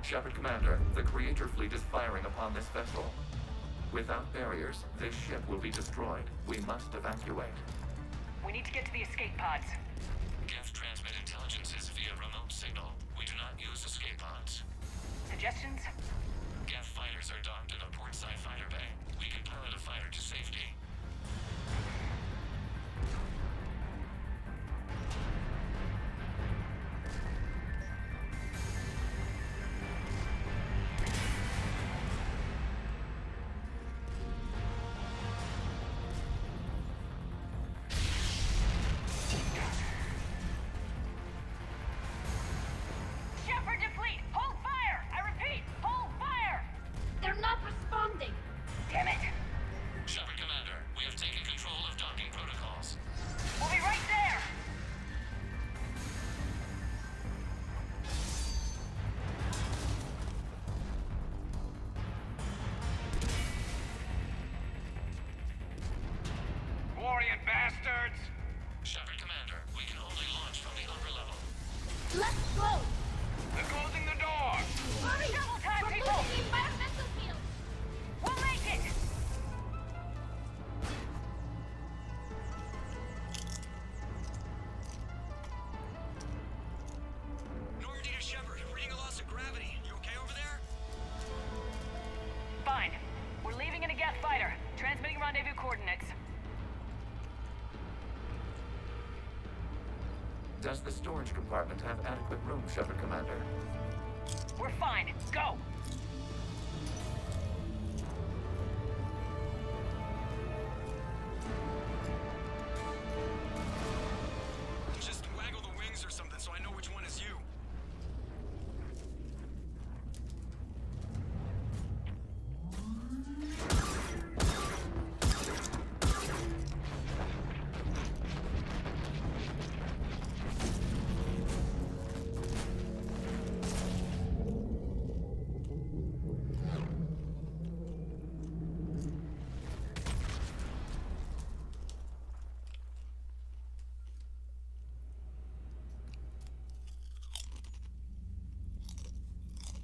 Shepard Commander, the Creator fleet is firing upon this vessel. Without barriers, this ship will be destroyed. We must evacuate. We need to get to the escape pods. Geth transmit intelligences via remote signal. We do not use escape pods. Suggestions? Geth fighters are docked in a portside fighter bay. We can pilot a fighter to safety. Shepard to fleet! Hold fire! I repeat, hold fire! They're not responding. Damn it! Shepard Commander, we have taken control of docking protocols. We'll be right there! Warrior bastards! Shepard Commander, we can only launch from the upper level. Let's go. They're closing the door! Hurry! Double time, We're people! losing the environmental field. We'll make it! Normandy to Shepard, reading a loss of gravity. You okay over there? Fine. We're leaving in a Geth fighter. Transmitting rendezvous coordinates. Does the storage compartment have adequate room, Shepard Commander? We're fine. Go! Just waggle the wings or something so I know which one is you.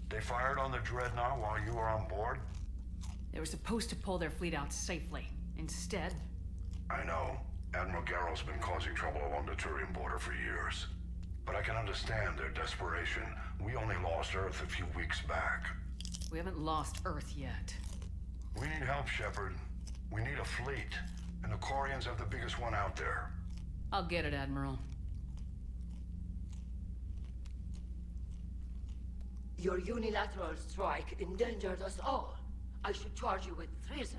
They fired on the Dreadnought while you were on board? They were supposed to pull their fleet out safely. Instead, I know. Admiral Garrow's been causing trouble along the Turian border for years. But I can understand their desperation. We only lost Earth a few weeks back. we haven't lost Earth yet. We need help, Shepard. We need a fleet. And the Corians have the biggest one out there. I'll get it, Admiral. Your unilateral strike endangered us all. I should charge you with treason.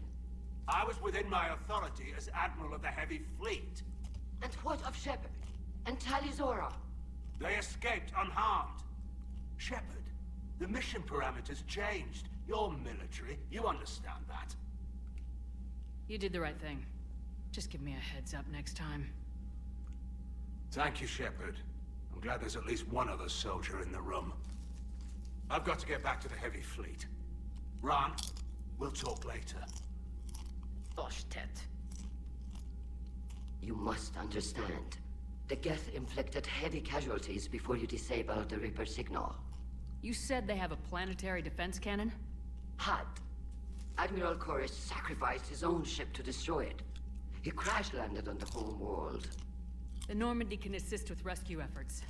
I was within my authority as Admiral of the Heavy Fleet. And what of Shepard? And Talizora? They escaped unharmed. Shepard, the mission parameters changed. You're military. You understand that. You did the right thing. Just give me a heads up next time. Thank you, Shepard. I'm glad there's at least one other soldier in the room. I've got to get back to the Heavy Fleet. Ron, we'll talk later. Oshtet. You must understand. The Geth inflicted heavy casualties before you disabled the Reaper signal. You said they have a planetary defense cannon? Had. Admiral Koresh sacrificed his own ship to destroy it. He crash-landed on the home world. The Normandy can assist with rescue efforts.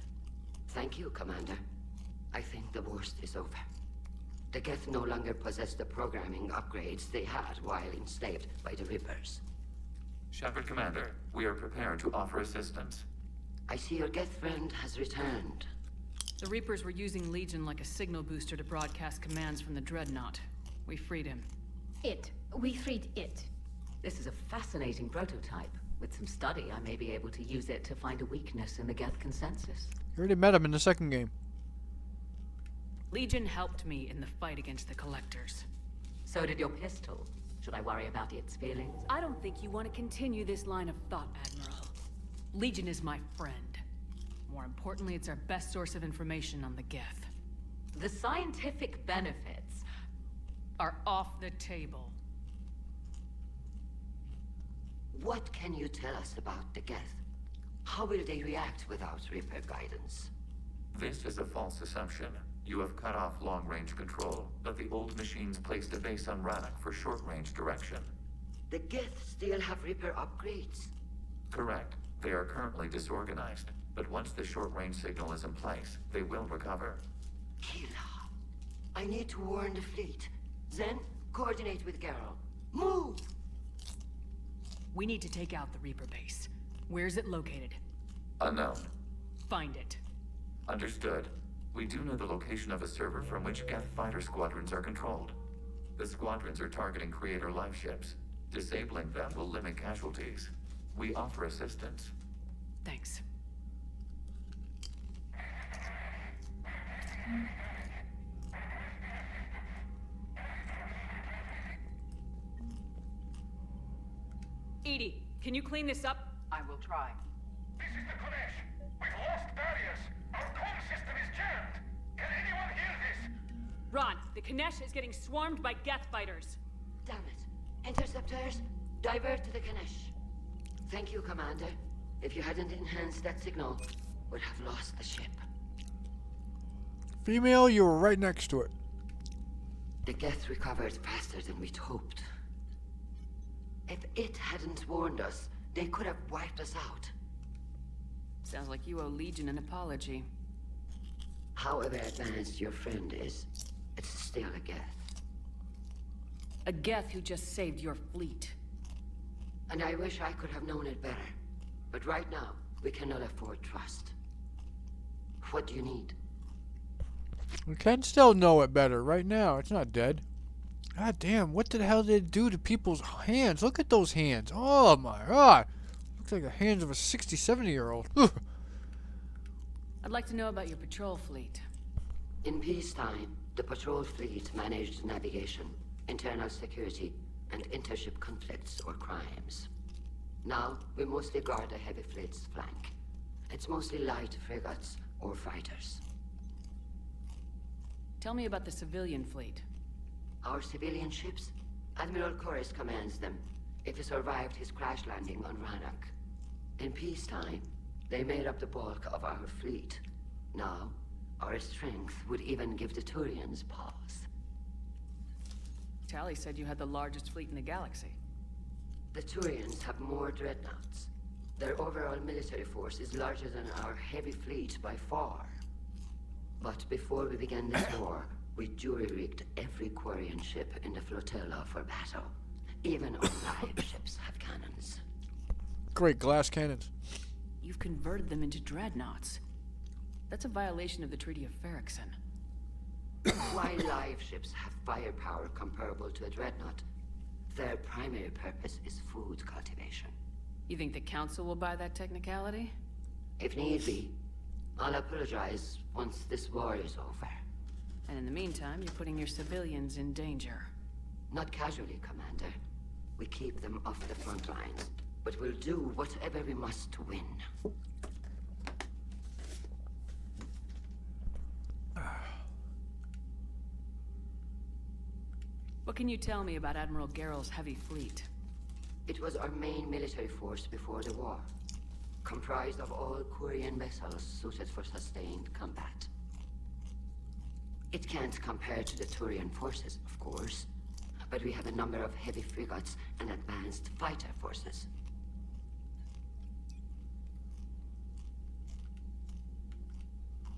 Thank you, Commander. I think the worst is over. The Geth no longer possess the programming upgrades they had while enslaved by the Reapers. Shepard Commander, we are prepared to offer assistance. I see your Geth friend has returned. The Reapers were using Legion like a signal booster to broadcast commands from the Dreadnought. We freed him. We freed it. This is a fascinating prototype. With some study, I may be able to use it to find a weakness in the Geth consensus. You already met him in the second game. Legion helped me in the fight against the Collectors. So did your pistol. Should I worry about its feelings? I don't think you want to continue this line of thought, Admiral. Legion is my friend. More importantly, it's our best source of information on the Geth. The scientific benefits are off the table. What can you tell us about the Geth? How will they react without Reaper guidance? This is a false assumption. You have cut off long-range control, but the old machines placed a base on Rannoch for short-range direction. The Geth still have Reaper upgrades? Correct. They are currently disorganized, but once the short-range signal is in place, they will recover. Kila, I need to warn the fleet. Then, coordinate with Geralt. Move! We need to take out the Reaper base. Where's it located? Unknown. Find it. Understood. We do know the location of a server from which Geth fighter squadrons are controlled. The squadrons are targeting Creator life ships. Disabling them will limit casualties. We offer assistance. Thanks. Edie, can you clean this up? I will try. This is the Kodesh. We've lost barriers. Our comm system is jammed. Can anyone hear this? Ron, the Kanesh is getting swarmed by Geth fighters. Damn it. Interceptors, divert to the Kanesh. Thank you, Commander. If you hadn't enhanced that signal, would have lost the ship. Female, you were right next to it. The Geth recovered faster than we'd hoped. If it hadn't warned us, they could have wiped us out. Sounds like you owe Legion an apology. However advanced your friend is, it's still a Geth. A Geth who just saved your fleet. And I wish I could have known it better. But right now, we cannot afford trust. What do you need? We can still know it better right now. It's not dead. God damn, what the hell did it do to people's hands? Look at those hands. Oh my god. Looks like the hands of a 60, 70-year-old. I'd like to know about your patrol fleet. In peacetime, the patrol fleet managed navigation, internal security, and intership conflicts or crimes. Now, we mostly guard the heavy fleet's flank. It's mostly light frigates or fighters. Tell me about the civilian fleet. Our civilian ships? Admiral Chorus commands them, if he survived his crash landing on Rannoch. In peacetime, they made up the bulk of our fleet. Now, our strength would even give the Turians pause. Tally said you had the largest fleet in the galaxy. The Turians have more dreadnoughts. Their overall military force is larger than our heavy fleet by far. But before we began this war, we jury-rigged every Quarian ship in the flotilla for battle. Even our live ships have cannons. Great glass cannons. You've converted them into dreadnoughts. That's a violation of the Treaty of Ferrixon. While live ships have firepower comparable to a dreadnought, their primary purpose is food cultivation. You think the Council will buy that technicality? If need be. I'll apologize once this war is over. And in the meantime, you're putting your civilians in danger. Not casually, Commander. We keep them off the front lines, but we'll do whatever we must to win. What can you tell me about Admiral Geralt's heavy fleet? It was our main military force before the war, comprised of all Quarian vessels suited for sustained combat. It can't compare to the Turian forces, of course, but we have a number of heavy frigates and advanced fighter forces.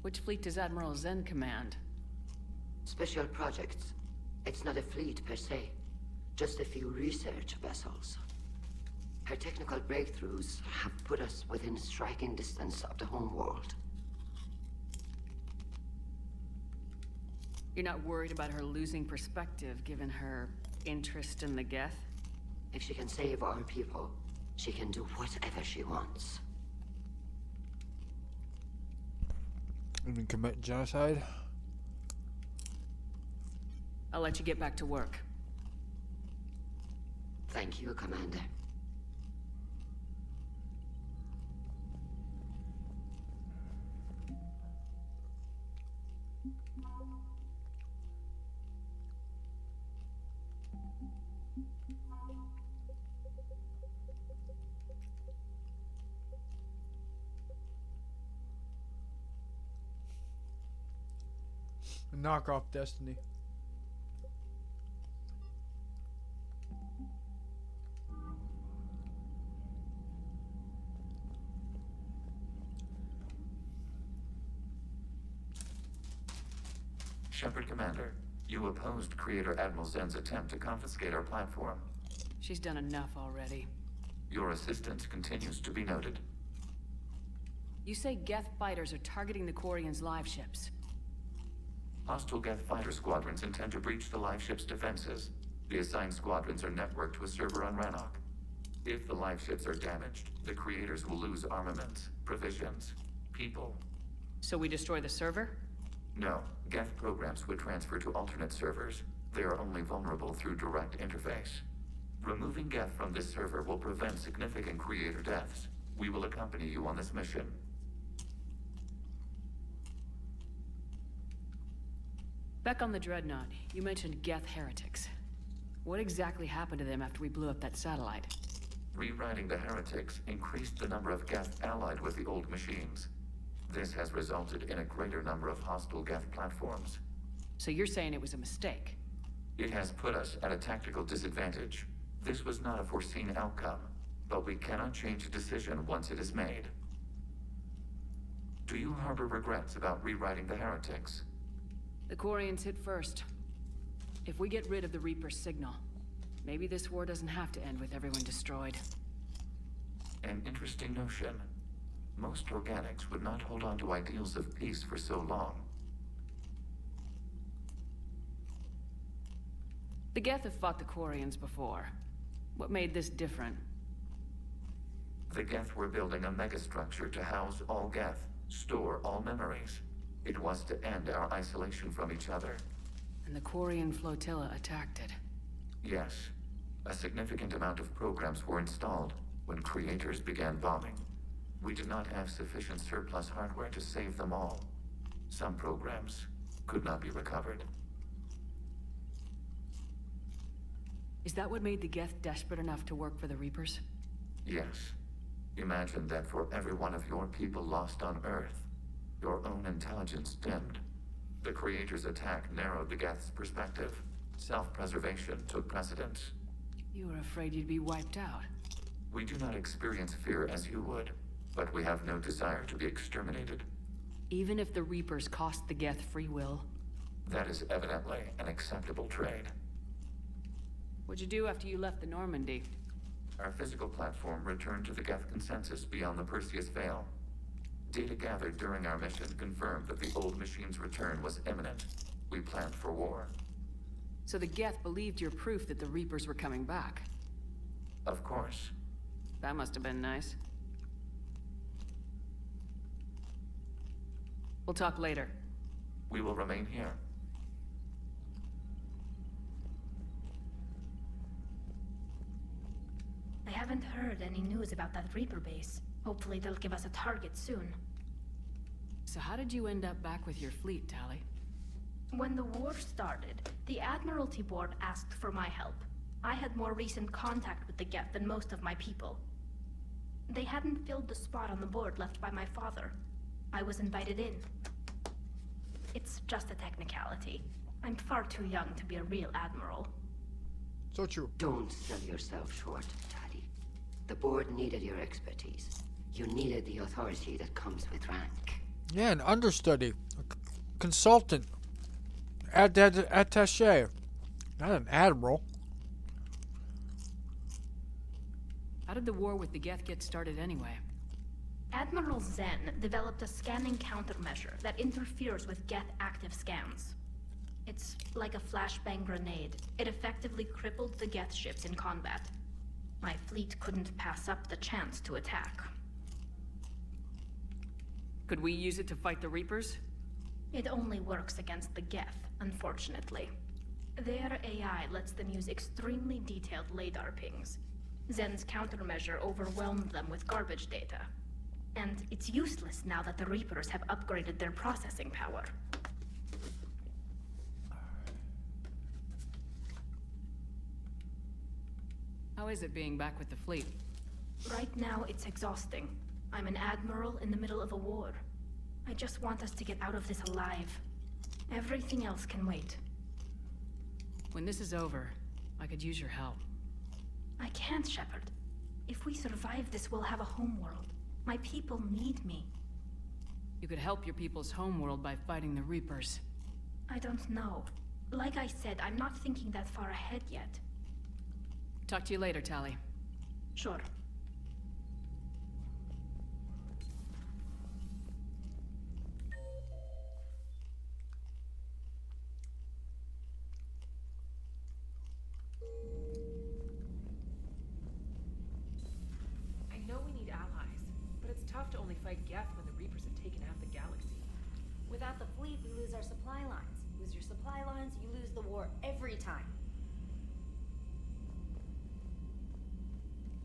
Which fleet does Admiral Zen command? Special projects. It's not a fleet per se, just a few research vessels. Her technical breakthroughs have put us within striking distance of the homeworld. You're not worried about her losing perspective, given her interest in the Geth? If she can save our people, she can do whatever she wants. Even commit genocide? I'll let you get back to work. Thank you, Commander. Knockoff Destiny. Shepard Commander, you opposed Creator Admiral Zen's attempt to confiscate our platform. She's done enough already. Your assistance continues to be noted. You say Geth fighters are targeting the Quarians' live ships. Hostile Geth fighter squadrons intend to breach the live ship's defenses. The assigned squadrons are networked to a server on Rannoch. If the live ships are damaged, the creators will lose armaments, provisions, people. So we destroy the server? No, Geth programs would transfer to alternate servers. They are only vulnerable through direct interface. Removing Geth from this server will prevent significant creator deaths. We will accompany you on this mission. Back on the Dreadnought, you mentioned Geth heretics. What exactly happened to them after we blew up that satellite? Rewriting the heretics increased the number of Geth allied with the old machines. This has resulted in a greater number of hostile Geth platforms. So you're saying it was a mistake? It has put us at a tactical disadvantage. This was not a foreseen outcome, but we cannot change a decision once it is made. Do you harbor regrets about rewriting the heretics? The Quarians hit first. If we get rid of the Reaper's signal, maybe this war doesn't have to end with everyone destroyed. An interesting notion. Most organics would not hold on to ideals of peace for so long. The Geth have fought the Quarians before. What made this different? The Geth were building a megastructure to house all Geth, store all memories. It was to end our isolation from each other. And the Quarian flotilla attacked it. Yes. A significant amount of programs were installed when creators began bombing. We did not have sufficient surplus hardware to save them all. Some programs could not be recovered. Is that what made the Geth desperate enough to work for the Reapers? Yes. Imagine that for every one of your people lost on Earth, your own intelligence dimmed. The Creator's attack narrowed the Geth's perspective. Self-preservation took precedence. You were afraid you'd be wiped out. We do not experience fear as you would, but we have no desire to be exterminated. Even if the Reapers cost the Geth free will? That is evidently an acceptable trade. What'd you do after you left the Normandy? Our physical platform returned to the Geth consensus beyond the Perseus Veil. Data gathered during our mission confirmed that the old machine's return was imminent. We planned for war. So the Geth believed your proof that the Reapers were coming back? Of course. That must have been nice. We'll talk later. We will remain here. I haven't heard any news about that Reaper base. Hopefully they'll give us a target soon. So how did you end up back with your fleet, Tali? When the war started, the Admiralty Board asked for my help. I had more recent contact with the Geth than most of my people. They hadn't filled the spot on the board left by my father. I was invited in. It's just a technicality. I'm far too young to be a real admiral. So true. Don't sell yourself short, Tali. The board needed your expertise. You needed the authority that comes with rank. Yeah, an understudy, a consultant, attaché, not an admiral. How did the war with the Geth get started anyway? Admiral Zen developed a scanning countermeasure that interferes with Geth active scans. It's like a flashbang grenade. It effectively crippled the Geth ships in combat. My fleet couldn't pass up the chance to attack. Could we use it to fight the Reapers? It only works against the Geth, unfortunately. Their AI lets them use extremely detailed LADAR pings. Zen's countermeasure overwhelmed them with garbage data. And it's useless now that the Reapers have upgraded their processing power. How is it being back with the fleet? Right now, it's exhausting. I'm an admiral in the middle of a war. I just want us to get out of this alive. Everything else can wait. When this is over, I could use your help. I can't, Shepard. If we survive this, we'll have a homeworld. My people need me. You could help your people's homeworld by fighting the Reapers. I don't know. Like I said, I'm not thinking that far ahead yet. Talk to you later, Tali. Sure. I know we need allies, but it's tough to only fight Geth when the Reapers have taken half the galaxy. Without the fleet, we lose our supply lines. Lose your supply lines, you lose the war every time.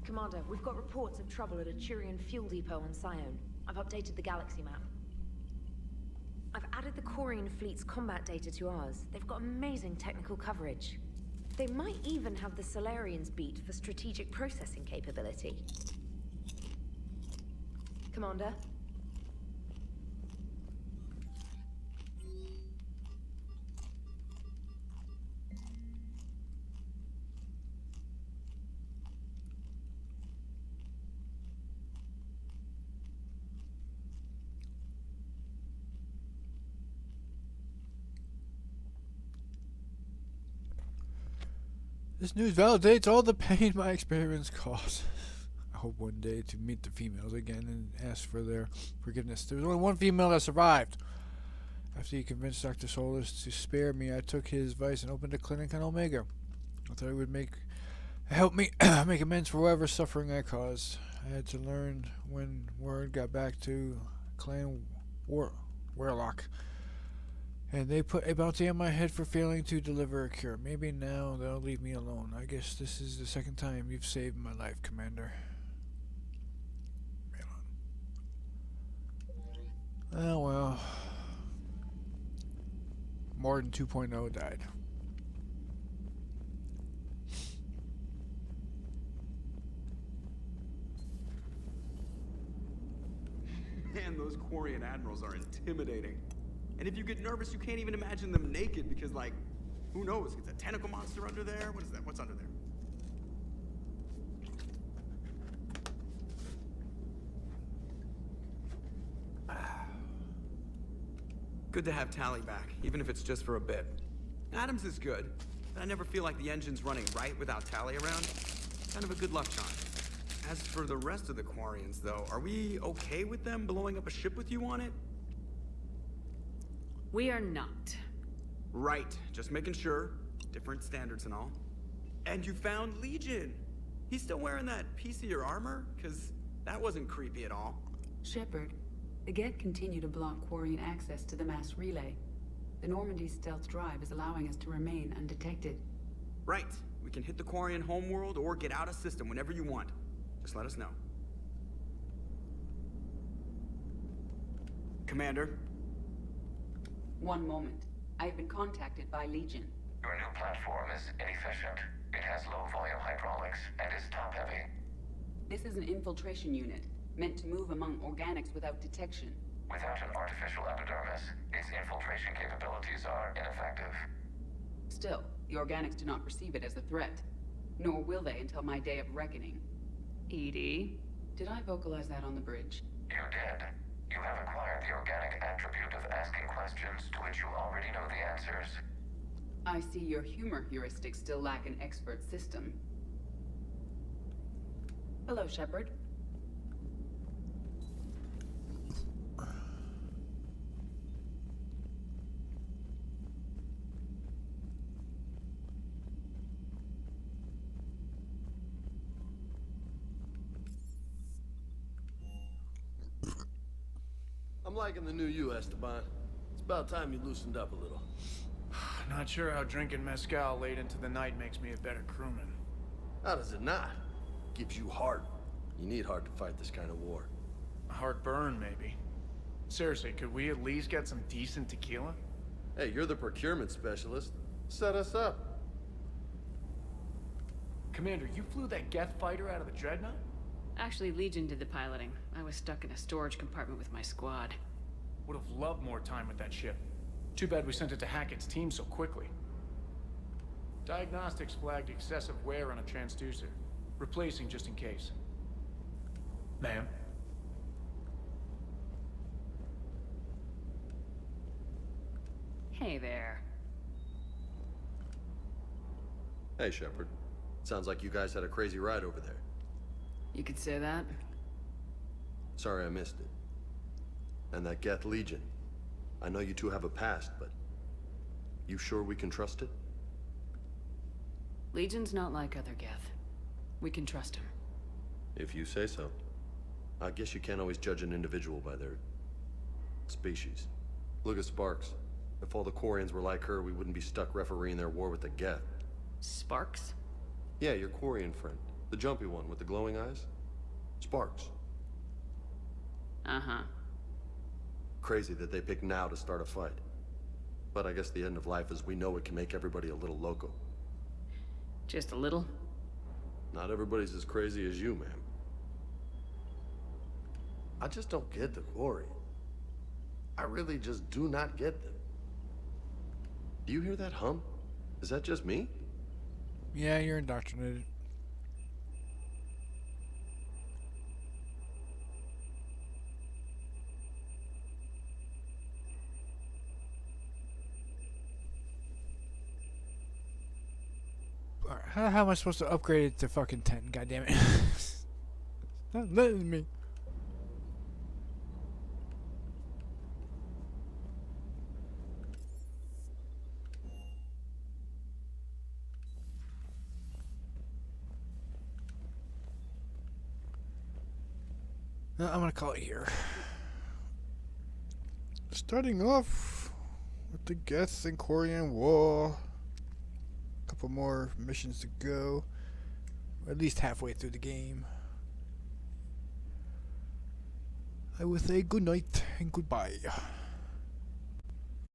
Commander, we've got reports of trouble at a Turian fuel depot on Scion. I've updated the galaxy map. I've added the Quarian fleet's combat data to ours. They've got amazing technical coverage. They might even have the Solarians beat for strategic processing capability. Commander? This news validates all the pain my experience caused. I hope one day to meet the females again and ask for their forgiveness. There was only one female that survived. After he convinced Dr. Solis to spare me, I took his advice and opened a clinic on Omega. I thought it would help me make amends for whatever suffering I caused. I had to learn when word got back to Clan Warlock. And they put a bounty on my head for failing to deliver a cure. Maybe now they'll leave me alone. I guess this is the second time you've saved my life, Commander. Oh well. Morden 2.0 died. Man, those Quarian admirals are intimidating. And if you get nervous, you can't even imagine them naked because, like, who knows? It's a tentacle monster under there? What is that? What's under there? Good to have Tali back, even if it's just for a bit. Adams is good, but I never feel like the engine's running right without Tali around. Kind of a good luck charm. As for the rest of the Quarians, though, are we okay with them blowing up a ship with you on it? We are not. Right, just making sure. Different standards and all. And you found Legion. He's still wearing that piece of your armor? Because that wasn't creepy at all. Shepard, the Geth continue to block Quarian access to the mass relay. The Normandy stealth drive is allowing us to remain undetected. Right. We can hit the Quarian homeworld or get out of system whenever you want. Just let us know. Commander? One moment. I've been contacted by Legion. Your new platform is inefficient. It has low volume hydraulics and is top heavy. This is an infiltration unit, meant to move among organics without detection. Without an artificial epidermis, its infiltration capabilities are ineffective. Still, the organics do not perceive it as a threat. Nor will they until my day of reckoning. Edie, did I vocalize that on the bridge? You did. You have acquired the organic attribute of asking questions to which you already know the answers. I see your humor heuristics still lack an expert system. Hello, Shepard. I'm liking the new you, Esteban. It's about time you loosened up a little. Not sure how drinking mezcal late into the night makes me a better crewman. How does it not? Gives you heart. You need heart to fight this kind of war. A heartburn, maybe. Seriously, could we at least get some decent tequila? Hey, you're the procurement specialist. Set us up. Commander, you flew that Geth fighter out of the Dreadnought? Actually, Legion did the piloting. I was stuck in a storage compartment with my squad. Would have loved more time with that ship. Too bad we sent it to Hackett's team so quickly. Diagnostics flagged excessive wear on a transducer. Replacing just in case. Ma'am? Hey there. Hey, Shepard. Sounds like you guys had a crazy ride over there. You could say that. Sorry I missed it. And that Geth Legion. I know you two have a past, but... you sure we can trust it? Legion's not like other Geth. We can trust him. If you say so. I guess you can't always judge an individual by their... species. Look at Sparks. If all the Quarians were like her, we wouldn't be stuck refereeing their war with the Geth. Sparks? Yeah, your Quarian friend. The jumpy one with the glowing eyes. Sparks. Uh-huh. Crazy that they pick now to start a fight. But I guess the end of life as we know it can make everybody a little loco. Just a little? Not everybody's as crazy as you, ma'am. I just don't get the Quarian. I really just do not get them. Do you hear that hum? Is that just me? Yeah, you're indoctrinated. How am I supposed to upgrade it to fucking 10? God damn it. Not letting me. I'm gonna call it here. Starting off with the Geth and Quarian War. Couple more missions to go. At least halfway through the game. I will say good night and goodbye.